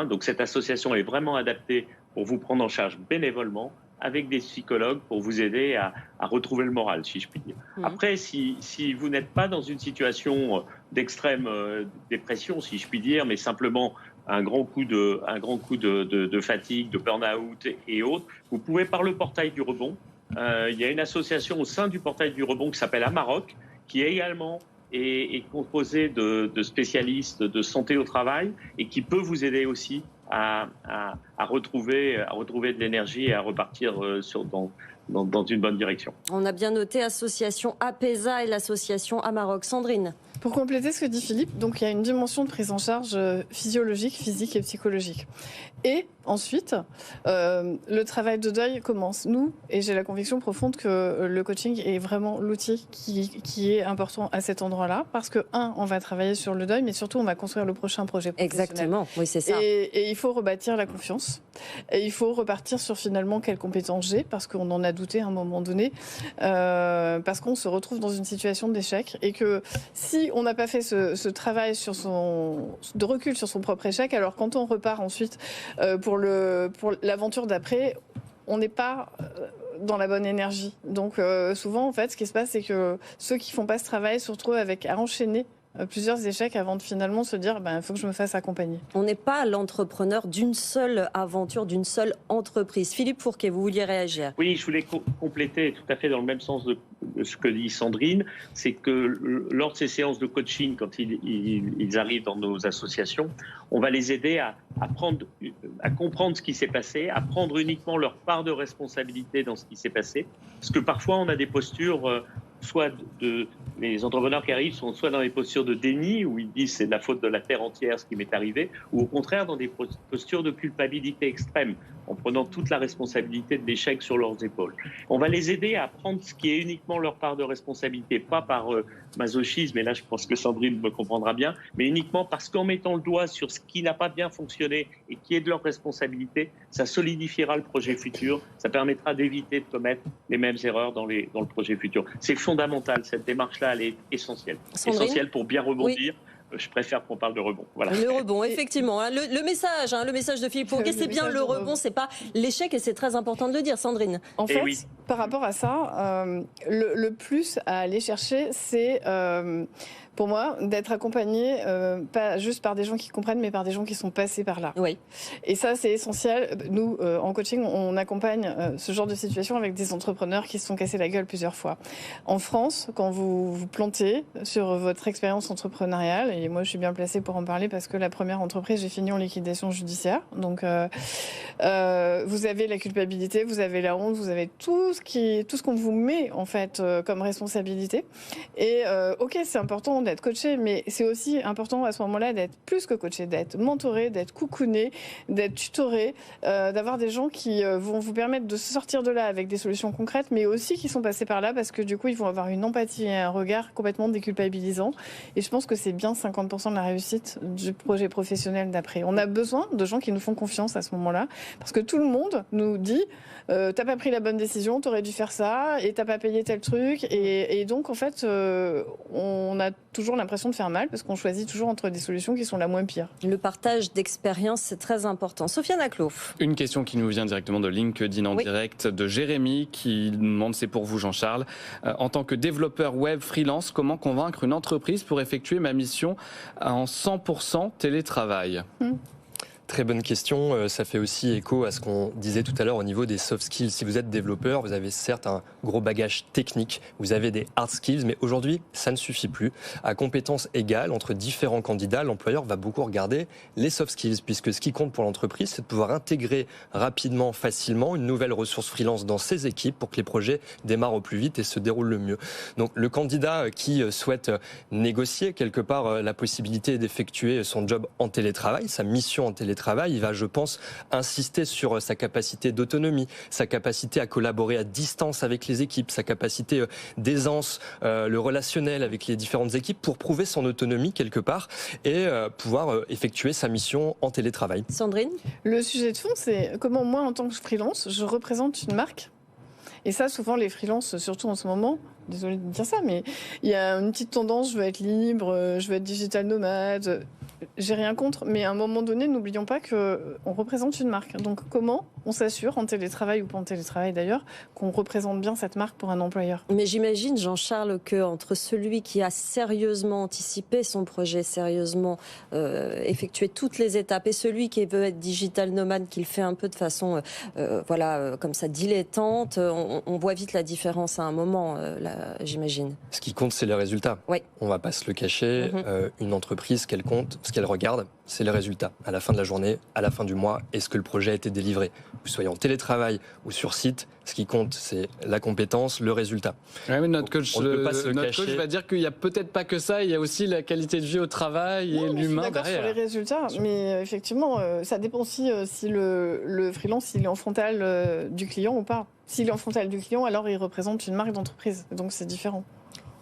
Donc cette association est vraiment adaptée pour vous prendre en charge bénévolement avec des psychologues pour vous aider à retrouver le moral, si je puis dire. Après, si vous n'êtes pas dans une situation d'extrême dépression, si je puis dire, mais simplement un grand coup de fatigue, de burn-out et autres, vous pouvez par le portail du rebond. Il y a une association au sein du portail du rebond qui s'appelle Amarok, qui également est composée de spécialistes de santé au travail et qui peut vous aider aussi à retrouver de l'énergie et à repartir dans une bonne direction. On a bien noté association APESA et l'association Amarok. Sandrine. Pour compléter ce que dit Philippe, donc il y a une dimension de prise en charge physiologique, physique et psychologique. Et ensuite, le travail de deuil commence. Nous, et j'ai la conviction profonde que le coaching est vraiment l'outil qui est important à cet endroit-là, parce que, on va travailler sur le deuil, mais surtout, on va construire le prochain projet professionnel. Exactement, oui, c'est ça. Et il faut rebâtir la confiance. Et il faut repartir sur finalement quelles compétences j'ai, parce qu'on en a douté à un moment donné, parce qu'on se retrouve dans une situation d'échec, et que si on n'a pas fait ce travail de recul sur son propre échec, alors quand on repart ensuite pour l'aventure d'après, on n'est pas dans la bonne énergie. Donc souvent, en fait, ce qui se passe, c'est que ceux qui font pas ce travail se retrouvent à enchaîner plusieurs échecs avant de finalement se dire il faut que je me fasse accompagner. On n'est pas l'entrepreneur d'une seule aventure, d'une seule entreprise. Philippe Fourquet, vous vouliez réagir? Oui, je voulais compléter tout à fait dans le même sens de ce que dit Sandrine, c'est que lors de ces séances de coaching, quand ils arrivent dans nos associations, on va les aider à comprendre ce qui s'est passé, à prendre uniquement leur part de responsabilité dans ce qui s'est passé, parce que parfois on a des postures soit les entrepreneurs qui arrivent sont soit dans des postures de déni, où ils disent c'est de la faute de la terre entière ce qui m'est arrivé, ou au contraire dans des postures de culpabilité extrême, en prenant toute la responsabilité de l'échec sur leurs épaules. On va les aider à prendre ce qui est uniquement leur part de responsabilité, pas par masochisme, et là je pense que Sandrine me comprendra bien, mais uniquement parce qu'en mettant le doigt sur ce qui n'a pas bien fonctionné et qui est de leur responsabilité, ça solidifiera le projet futur, ça permettra d'éviter de commettre les mêmes erreurs dans le projet futur. C'est fondamental, cette démarche-là, elle est essentielle. Sandrine, essentielle pour bien rebondir. Oui. Je préfère qu'on parle de rebond. Voilà. Le rebond, effectivement. Le message de Philippe Fourquet, c'est bien le rebond, c'est pas l'échec, et c'est très important de le dire, Sandrine. En fait, par rapport à ça, le plus à aller chercher, c'est pour moi d'être accompagné pas juste par des gens qui comprennent, mais par des gens qui sont passés par là. Oui. Et ça, c'est essentiel. Nous, en coaching, on accompagne ce genre de situation avec des entrepreneurs qui se sont cassés la gueule plusieurs fois. En France, quand vous vous plantez sur votre expérience entrepreneuriale, et moi je suis bien placée pour en parler parce que la première entreprise, j'ai fini en liquidation judiciaire. Donc vous avez la culpabilité, vous avez la honte, vous avez tout ce qu'on vous met en fait comme responsabilité. Et ok, c'est important d'être coaché, mais c'est aussi important à ce moment-là d'être plus que coaché, d'être mentoré, d'être coucouné, d'être tutoré, d'avoir des gens qui vont vous permettre de sortir de là avec des solutions concrètes, mais aussi qui sont passés par là parce que du coup ils vont avoir une empathie et un regard complètement déculpabilisant. Et je pense que c'est bien 50% de la réussite du projet professionnel d'après. On a besoin de gens qui nous font confiance à ce moment-là, parce que tout le monde nous dit t'as pas pris la bonne décision, t'aurais dû faire ça, et t'as pas payé tel truc, et donc en fait on a toujours l'impression de faire mal parce qu'on choisit toujours entre des solutions qui sont la moins pire. Le partage d'expérience, c'est très important. Sofiane Aklouf. Une question qui nous vient directement de LinkedIn en direct de Jérémy qui nous demande, c'est pour vous Jean-Charles, en tant que développeur web freelance, comment convaincre une entreprise pour effectuer ma mission en 100% télétravail? Très bonne question. Ça fait aussi écho à ce qu'on disait tout à l'heure au niveau des soft skills. Si vous êtes développeur, vous avez certes un gros bagage technique, vous avez des hard skills, mais aujourd'hui, ça ne suffit plus. À compétences égales entre différents candidats, l'employeur va beaucoup regarder les soft skills, puisque ce qui compte pour l'entreprise, c'est de pouvoir intégrer rapidement, facilement une nouvelle ressource freelance dans ses équipes pour que les projets démarrent au plus vite et se déroulent le mieux. Donc le candidat qui souhaite négocier quelque part la possibilité d'effectuer son job en télétravail, sa mission en télétravail, il va, je pense, insister sur sa capacité d'autonomie, sa capacité à collaborer à distance avec les équipes, sa capacité d'aisance, le relationnel avec les différentes équipes pour prouver son autonomie quelque part et pouvoir effectuer sa mission en télétravail. Sandrine ? Le sujet de fond, c'est comment moi, en tant que freelance, je représente une marque. Et ça, souvent, les freelances, surtout en ce moment, désolée de dire ça, mais il y a une petite tendance, je veux être libre, je veux être digital nomade. J'ai rien contre, mais à un moment donné, n'oublions pas qu'on représente une marque. Donc comment on s'assure, en télétravail ou pas en télétravail d'ailleurs, qu'on représente bien cette marque pour un employeur? Mais j'imagine, Jean-Charles, qu'entre celui qui a sérieusement anticipé son projet, sérieusement effectué toutes les étapes, et celui qui veut être digital nomade, qui le fait un peu de façon comme ça dilettante, on voit vite la différence à un moment, j'imagine. Ce qui compte, c'est les résultats. Oui. On ne va pas se le cacher. Une entreprise, ce qu'elle compte, ce qu'elle regarde, c'est les résultats. À la fin de la journée, à la fin du mois, est-ce que le projet a été délivré? Vous soyez en télétravail ou sur site, ce qui compte, c'est la compétence, le résultat. Ouais, mais notre coach va dire qu'il n'y a peut-être pas que ça, il y a aussi la qualité de vie au travail et l'humain derrière. Sur les résultats, mais effectivement, ça dépend aussi si le freelance il est en frontal du client ou pas. S'il est en frontal du client, alors il représente une marque d'entreprise, donc c'est différent.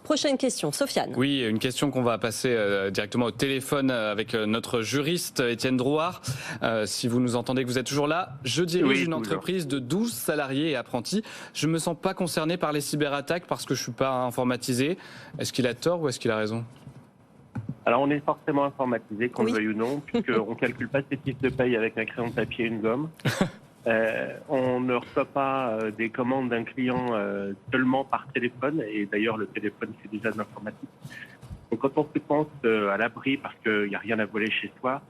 Prochaine question, Sofiane. Oui, une question qu'on va passer directement au téléphone avec notre juriste Étienne Drouard. Si vous nous entendez, que vous êtes toujours là, je dirige une entreprise de 12 salariés et apprentis. Je ne me sens pas concerné par les cyberattaques parce que je ne suis pas informatisé. Est-ce qu'il a tort ou est-ce qu'il a raison ? Alors on est forcément informatisé, qu'on le veuille ou non, puisqu'on ne calcule pas ses fiches de paye avec un crayon de papier et une gomme. On ne reçoit pas des commandes d'un client seulement par téléphone, et d'ailleurs le téléphone c'est déjà de l'informatique. Donc quand on se pense à l'abri parce qu'il n'y a rien à voler chez soi,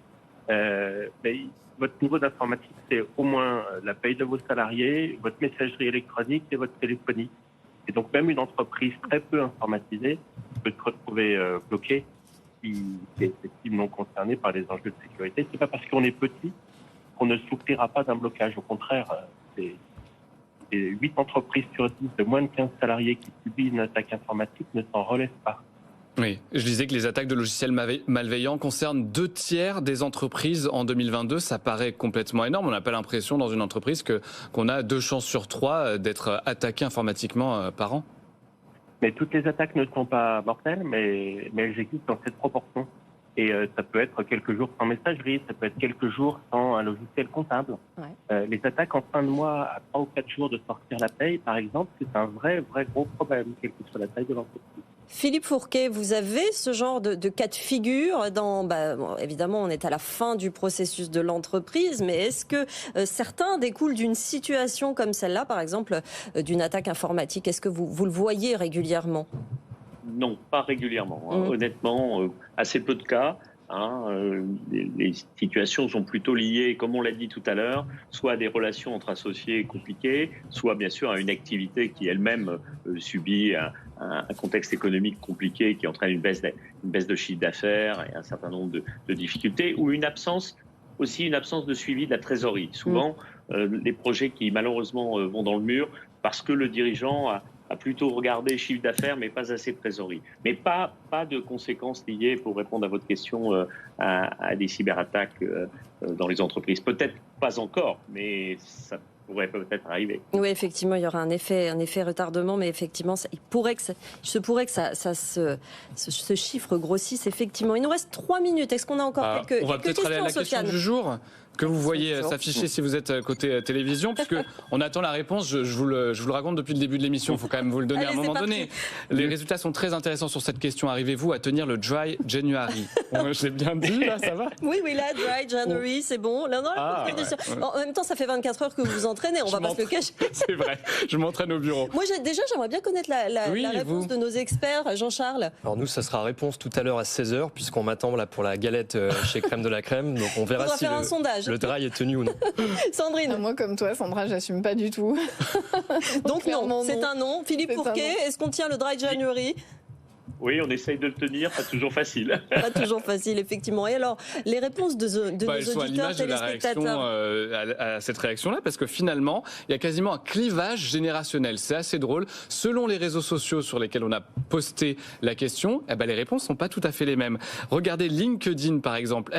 votre niveau d'informatique, c'est au moins la paye de vos salariés, votre messagerie électronique et votre téléphonie. Et donc même une entreprise très peu informatisée peut se retrouver bloquée si c'est non concernée par les enjeux de sécurité. C'est pas parce qu'on est petit qu'on ne souffrira pas d'un blocage. Au contraire, c'est 8 entreprises sur 10 de moins de 15 salariés qui subissent une attaque informatique ne s'en relèvent pas. Oui, je disais que les attaques de logiciels malveillants concernent 2/3 des entreprises en 2022. Ça paraît complètement énorme. On n'a pas l'impression dans une entreprise qu'on a 2 chances sur 3 d'être attaqué informatiquement par an. Mais toutes les attaques ne sont pas mortelles, mais elles existent dans cette proportion. Et ça peut être quelques jours sans messagerie, ça peut être quelques jours sans un logiciel comptable. Ouais. Les attaques en fin de mois, à 3 ou 4 jours de sortir la paye, par exemple, c'est un vrai gros problème, quelle que soit la taille de l'entreprise. Philippe Fourquet, vous avez ce genre de cas de figure évidemment, on est à la fin du processus de l'entreprise, mais est-ce que certains découlent d'une situation comme celle-là, par exemple, d'une attaque informatique? Est-ce que vous le voyez régulièrement? Non, pas régulièrement. Honnêtement, assez peu de cas. Les situations sont plutôt liées, comme on l'a dit tout à l'heure, soit à des relations entre associés compliquées, soit bien sûr à une activité qui elle-même subit un contexte économique compliqué qui entraîne une baisse de chiffre d'affaires et un certain nombre de difficultés, ou une absence de suivi de la trésorerie. Souvent, les projets qui malheureusement vont dans le mur parce que le dirigeant a plutôt regardé chiffre d'affaires, mais pas assez de trésorerie. Mais pas de conséquences liées, pour répondre à votre question, à des cyberattaques dans les entreprises. Peut-être pas encore, mais ça pourrait peut-être arriver. Oui, effectivement, il y aura un effet retardement, mais effectivement, il se pourrait que ce chiffre grossisse, effectivement. Il nous reste 3 minutes. Est-ce qu'on a encore quelques questions, on va peut-être aller à la question du jour que vous voyez s'afficher si vous êtes côté télévision, puisque on attend la réponse. Je vous le raconte depuis le début de l'émission. Il faut quand même vous le donner à un moment donné. Les résultats sont très intéressants sur cette question. Arrivez-vous à tenir le Dry January? Je l'ai bien dit, là, ça va? Oui, là, Dry January, c'est bon. Là, en même temps, ça fait 24 heures que vous vous entraînez. On va pas se le cacher. C'est vrai. Je m'entraîne au bureau. Moi, j'aimerais bien connaître la réponse de nos experts. Jean-Charles. Alors nous, ça sera réponse tout à l'heure à 16h, puisqu'on m'attend là pour la galette chez Crème de la Crème. Donc on verra si faire un sondage. Le dry est tenu ou non. Sandrine. Moi, comme toi, Sandra, j'assume pas du tout. Donc non, c'est un non. Philippe Fourquet, est-ce qu'on tient le Dry January? Oui, on essaye de le tenir, pas toujours facile. Pas toujours facile, effectivement. Et alors, les réponses de nos auditeurs, téléspectateurs à cette réaction-là, parce que finalement, il y a quasiment un clivage générationnel. C'est assez drôle. Selon les réseaux sociaux sur lesquels on a posté la question, les réponses sont pas tout à fait les mêmes. Regardez LinkedIn, par exemple.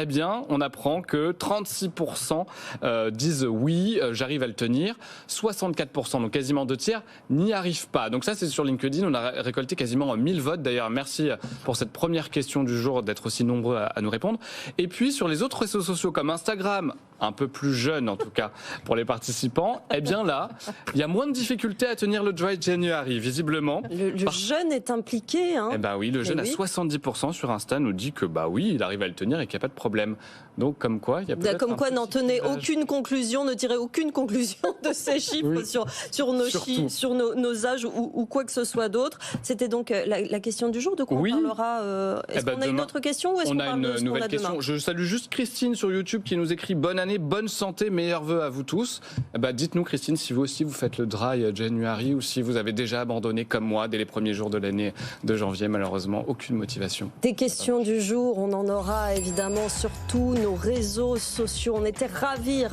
On apprend que 36% disent oui, j'arrive à le tenir. 64%, donc quasiment 2/3, n'y arrivent pas. Donc ça, c'est sur LinkedIn. On a récolté quasiment 1000 votes. D'ailleurs, merci pour cette première question du jour, d'être aussi nombreux à nous répondre. Et puis, sur les autres réseaux sociaux comme Instagram, un peu plus jeune en tout cas pour les participants, là, il y a moins de difficultés à tenir le Dry January, visiblement. Le jeune est impliqué. Oui, le jeune à 70% sur Insta nous dit que oui, il arrive à le tenir et qu'il n'y a pas de problème. Donc, comme quoi, il y a peut-être n'en tenez aucune conclusion, ne tirez aucune conclusion de ces chiffres sur nos âges ou quoi que ce soit d'autre. C'était donc la question du jour. De quoi on parlera? Est-ce qu'on a une autre question ou est-ce qu'on parle de ce qu'on a demain? On a une nouvelle question. Je salue juste Christine sur YouTube qui nous écrit: bonne année, bonne santé, meilleurs vœux à vous tous. Dites-nous, Christine, si vous aussi vous faites le Dry January ou si vous avez déjà abandonné comme moi dès les premiers jours de l'année de janvier. Malheureusement, aucune motivation. Des questions du jour, on en aura évidemment sur tous nos réseaux sociaux. On était ravis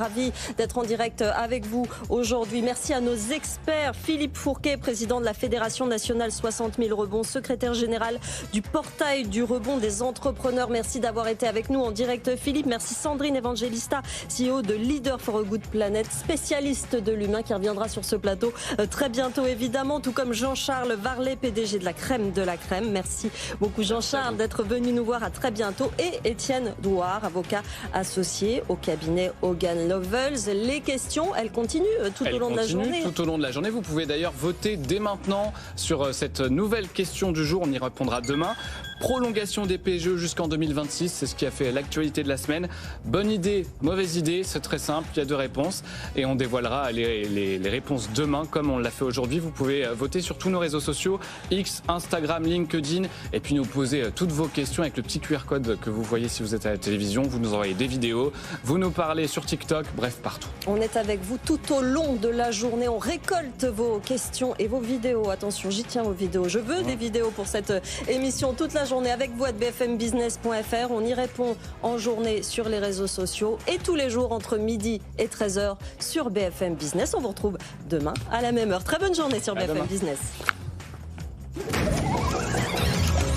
d'être en direct avec vous aujourd'hui. Merci à nos experts. Philippe Fourquet, président de la Fédération nationale 60 000 rebonds, secrétaire général du portail du rebond des entrepreneurs. Merci d'avoir été avec nous en direct, Philippe. Merci Sandrine Evangelista, CEO de Leader for a Good Planet, spécialiste de l'humain, qui reviendra sur ce plateau très bientôt évidemment, tout comme Jean-Charles Varlet, PDG de la Crème de la Crème. Merci beaucoup Jean-Charles d'être venu nous voir. À très bientôt. Et Étienne Douard, avocat associé au cabinet Hogan Lovells. Les questions, elles continuent tout au long de la journée. Tout au long de la journée. Vous pouvez d'ailleurs voter dès maintenant sur cette nouvelle question du jour. On y répondra demain. Prolongation des PGE jusqu'en 2026, c'est ce qui a fait l'actualité de la semaine. Bonne idée, mauvaise idée, c'est très simple, il y a 2 réponses et on dévoilera les réponses demain comme on l'a fait aujourd'hui. Vous pouvez voter sur tous nos réseaux sociaux, X, Instagram, LinkedIn et puis nous poser toutes vos questions avec le petit QR code que vous voyez si vous êtes à la télévision. Vous nous envoyez des vidéos, vous nous parlez sur TikTok, bref partout. On est avec vous tout au long de la journée, on récolte vos questions et vos vidéos. Attention, j'y tiens vos vidéos, je veux des vidéos pour cette émission toute la journée avec vous à bfmbusiness.fr. On y répond en journée sur les réseaux sociaux et tous les jours entre midi et 13h sur BFM Business. On vous retrouve demain à la même heure. Très bonne journée sur BFM Business.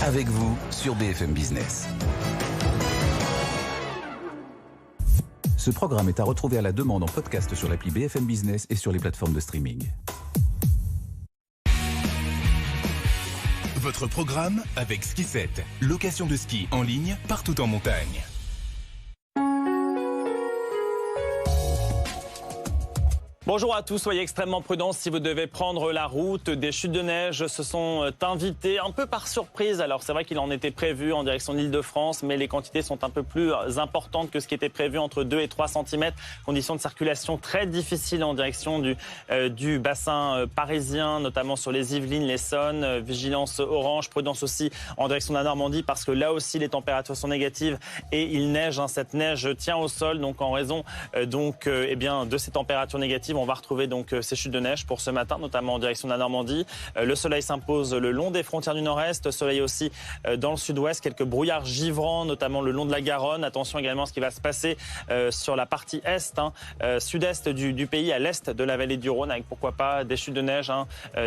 Avec vous sur BFM Business. Ce programme est à retrouver à la demande en podcast sur l'appli BFM Business et sur les plateformes de streaming. Votre programme avec Ski7, location de ski en ligne partout en montagne. Bonjour à tous, soyez extrêmement prudents si vous devez prendre la route. Des chutes de neige se sont invitées un peu par surprise. Alors c'est vrai qu'il en était prévu en direction de l'Île-de-France, mais les quantités sont un peu plus importantes que ce qui était prévu, entre 2 et 3 cm. Conditions de circulation très difficiles en direction du bassin parisien, notamment sur les Yvelines, l'Essonne. Vigilance orange, prudence aussi en direction de la Normandie parce que là aussi les températures sont négatives et il neige. Cette neige tient au sol, donc en raison de ces températures négatives, on va retrouver donc ces chutes de neige pour ce matin, notamment en direction de la Normandie. Le soleil s'impose le long des frontières du nord-est, soleil aussi dans le sud-ouest, quelques brouillards givrants, notamment le long de la Garonne. Attention également à ce qui va se passer sur la partie est, sud-est du pays, à l'est de la vallée du Rhône, avec pourquoi pas des chutes de neige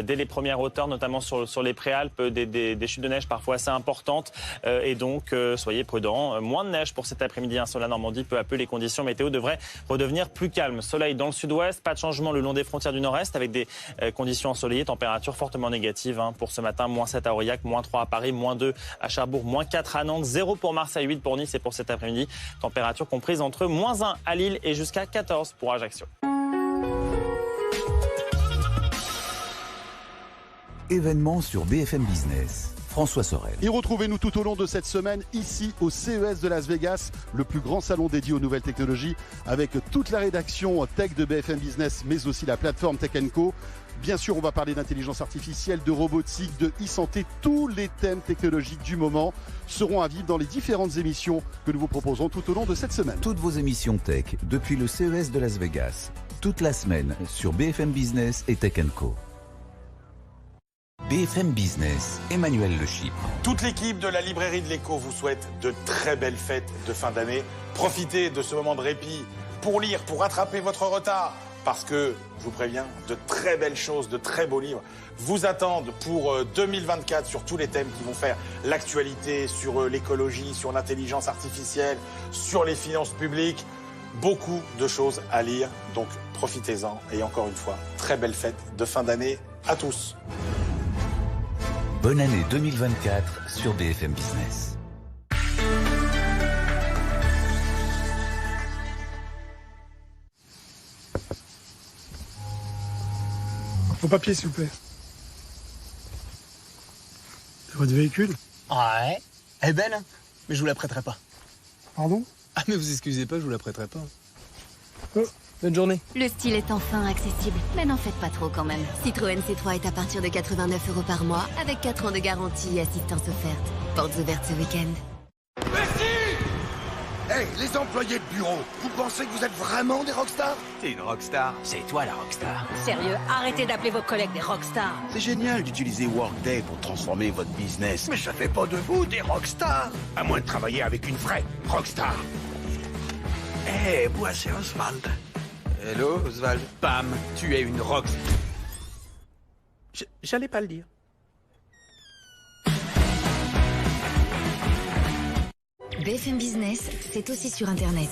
dès les premières hauteurs, notamment sur les Préalpes, des chutes de neige parfois assez importantes. Et donc, soyez prudents. Moins de neige pour cet après-midi sur la Normandie. Peu à peu, les conditions météo devraient redevenir plus calmes. Soleil dans le sud-ouest, pas de changement le long des frontières du nord-est avec des conditions ensoleillées, températures fortement négatives pour ce matin, -7 à Aurillac, -3 à Paris, -2 à Cherbourg, -4 à Nantes, 0 pour Marseille, 8 pour Nice et pour cet après-midi, température comprise entre -1 à Lille et jusqu'à 14 pour Ajaccio. Événement sur BFM Business. François Sorel. Et retrouvez-nous tout au long de cette semaine ici au CES de Las Vegas, le plus grand salon dédié aux nouvelles technologies, avec toute la rédaction tech de BFM Business, mais aussi la plateforme Tech & Co. Bien sûr, on va parler d'intelligence artificielle, de robotique, de e-santé. Tous les thèmes technologiques du moment seront à vivre dans les différentes émissions que nous vous proposerons tout au long de cette semaine. Toutes vos émissions tech depuis le CES de Las Vegas, toute la semaine sur BFM Business et Tech & Co. BFM Business, Emmanuel Le Chypre. Toute l'équipe de la librairie de l'Écho vous souhaite de très belles fêtes de fin d'année. Profitez de ce moment de répit pour lire, pour rattraper votre retard. Parce que, je vous préviens, de très belles choses, de très beaux livres vous attendent pour 2024 sur tous les thèmes qui vont faire l'actualité, sur l'écologie, sur l'intelligence artificielle, sur les finances publiques. Beaucoup de choses à lire, donc profitez-en. Et encore une fois, très belle fête de fin d'année à tous. Bonne année 2024 sur BFM Business. Vos papiers, s'il vous plaît. Votre véhicule? Ouais. Elle est belle, hein, mais je vous la prêterai pas. Pardon? Ah, mais vous excusez pas, je vous la prêterai pas. Oh, bonne journée. Le style est enfin accessible, mais n'en faites pas trop quand même. Citroën C3 est à partir de 89 € par mois, avec 4 ans de garantie et assistance offerte. Portes ouvertes ce week-end. Merci! Hey, les employés de bureau, vous pensez que vous êtes vraiment des rockstars? T'es une rockstar, c'est toi la rockstar. Sérieux, arrêtez d'appeler vos collègues des rockstars. C'est génial d'utiliser Workday pour transformer votre business, mais ça fait pas de vous des rockstars. À moins de travailler avec une vraie rockstar. Eh, moi c'est Oswald. Hello, Oswald. Pam, tu es une rockstar. J'allais pas le dire. BFM Business, c'est aussi sur Internet.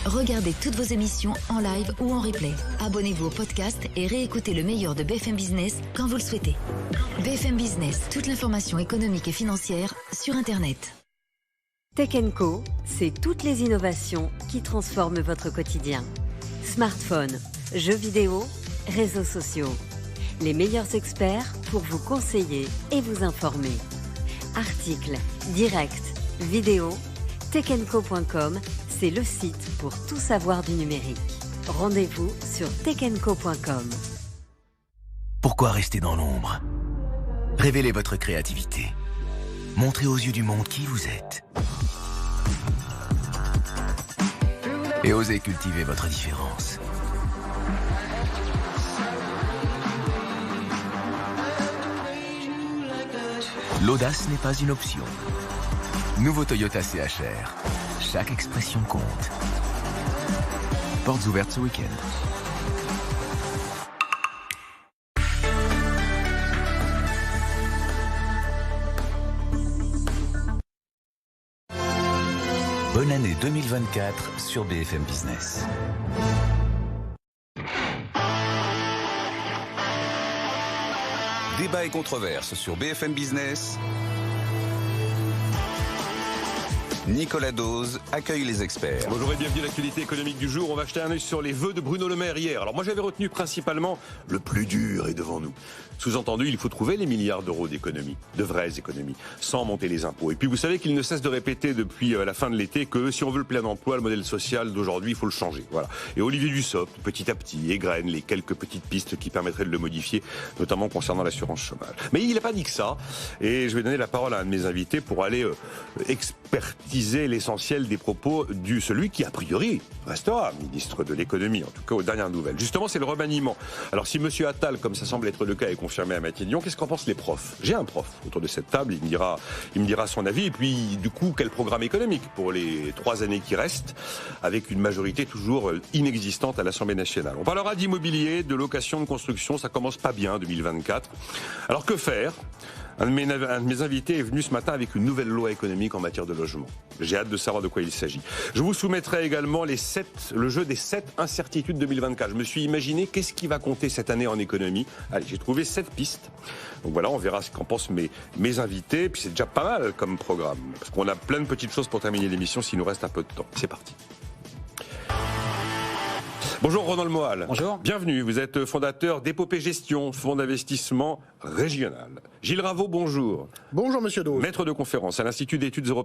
Regardez toutes vos émissions en live ou en replay. Abonnez-vous au podcast et réécoutez le meilleur de BFM Business quand vous le souhaitez. BFM Business, toute l'information économique et financière sur Internet. Tech & Co, c'est toutes les innovations qui transforment votre quotidien. Smartphones, jeux vidéo, réseaux sociaux. Les meilleurs experts pour vous conseiller et vous informer. articles, directs, vidéos. Tech&Co.com, c'est le site pour tout savoir du numérique. Rendez-vous sur techenco.com. Pourquoi rester dans l'ombre? Révélez votre créativité. Montrez aux yeux du monde qui vous êtes. Et osez cultiver votre différence. L'audace n'est pas une option. Nouveau Toyota CHR. Chaque expression compte. Portes ouvertes ce week-end. Bonne année 2024 sur BFM Business. Débat et controverse sur BFM Business. Nicolas Dose accueille les experts. Bonjour et bienvenue à l'actualité économique du jour. On va jeter un œil sur les vœux de Bruno Le Maire hier. Alors moi j'avais retenu principalement le plus dur est devant nous. Sous-entendu, il faut trouver les milliards d'euros d'économies, de vraies économies, sans monter les impôts. Et puis vous savez qu'il ne cesse de répéter depuis la fin de l'été que si on veut le plein emploi, le modèle social d'aujourd'hui, il faut le changer. Voilà. Et Olivier Dussopt, petit à petit, égrène les quelques petites pistes qui permettraient de le modifier, notamment concernant l'assurance chômage. Mais il n'a pas dit que ça. Et je vais donner la parole à un de mes invités pour aller expertiser l'essentiel des propos de celui qui, a priori, restera ministre de l'économie, en tout cas aux dernières nouvelles. Justement, c'est le remaniement. Alors si M. Attal, comme ça semble être le cas, est confirmé à Matignon, qu'est-ce qu'en pensent les profs? J'ai un prof autour de cette table, il me dira son avis, et puis du coup, quel programme économique pour les 3 années qui restent, avec une majorité toujours inexistante à l'Assemblée nationale. On parlera d'immobilier, de location, de construction, ça commence pas bien 2024. Alors que faire? Un de mes invités est venu ce matin avec une nouvelle loi économique en matière de logement. J'ai hâte de savoir de quoi il s'agit. Je vous soumettrai également le jeu des 7 incertitudes 2024. Je me suis imaginé qu'est-ce qui va compter cette année en économie. Allez, j'ai trouvé 7 pistes. Donc voilà, on verra ce qu'en pensent mes invités. Puis c'est déjà pas mal comme programme. Parce qu'on a plein de petites choses pour terminer l'émission s'il nous reste un peu de temps. C'est parti. Bonjour Ronan Le Moal. Bonjour. Bienvenue, vous êtes fondateur d'Épopée Gestion, fonds d'investissement régional. Gilles Raveau, bonjour. Bonjour Monsieur Dose. Maître de conférence à l'Institut d'études européennes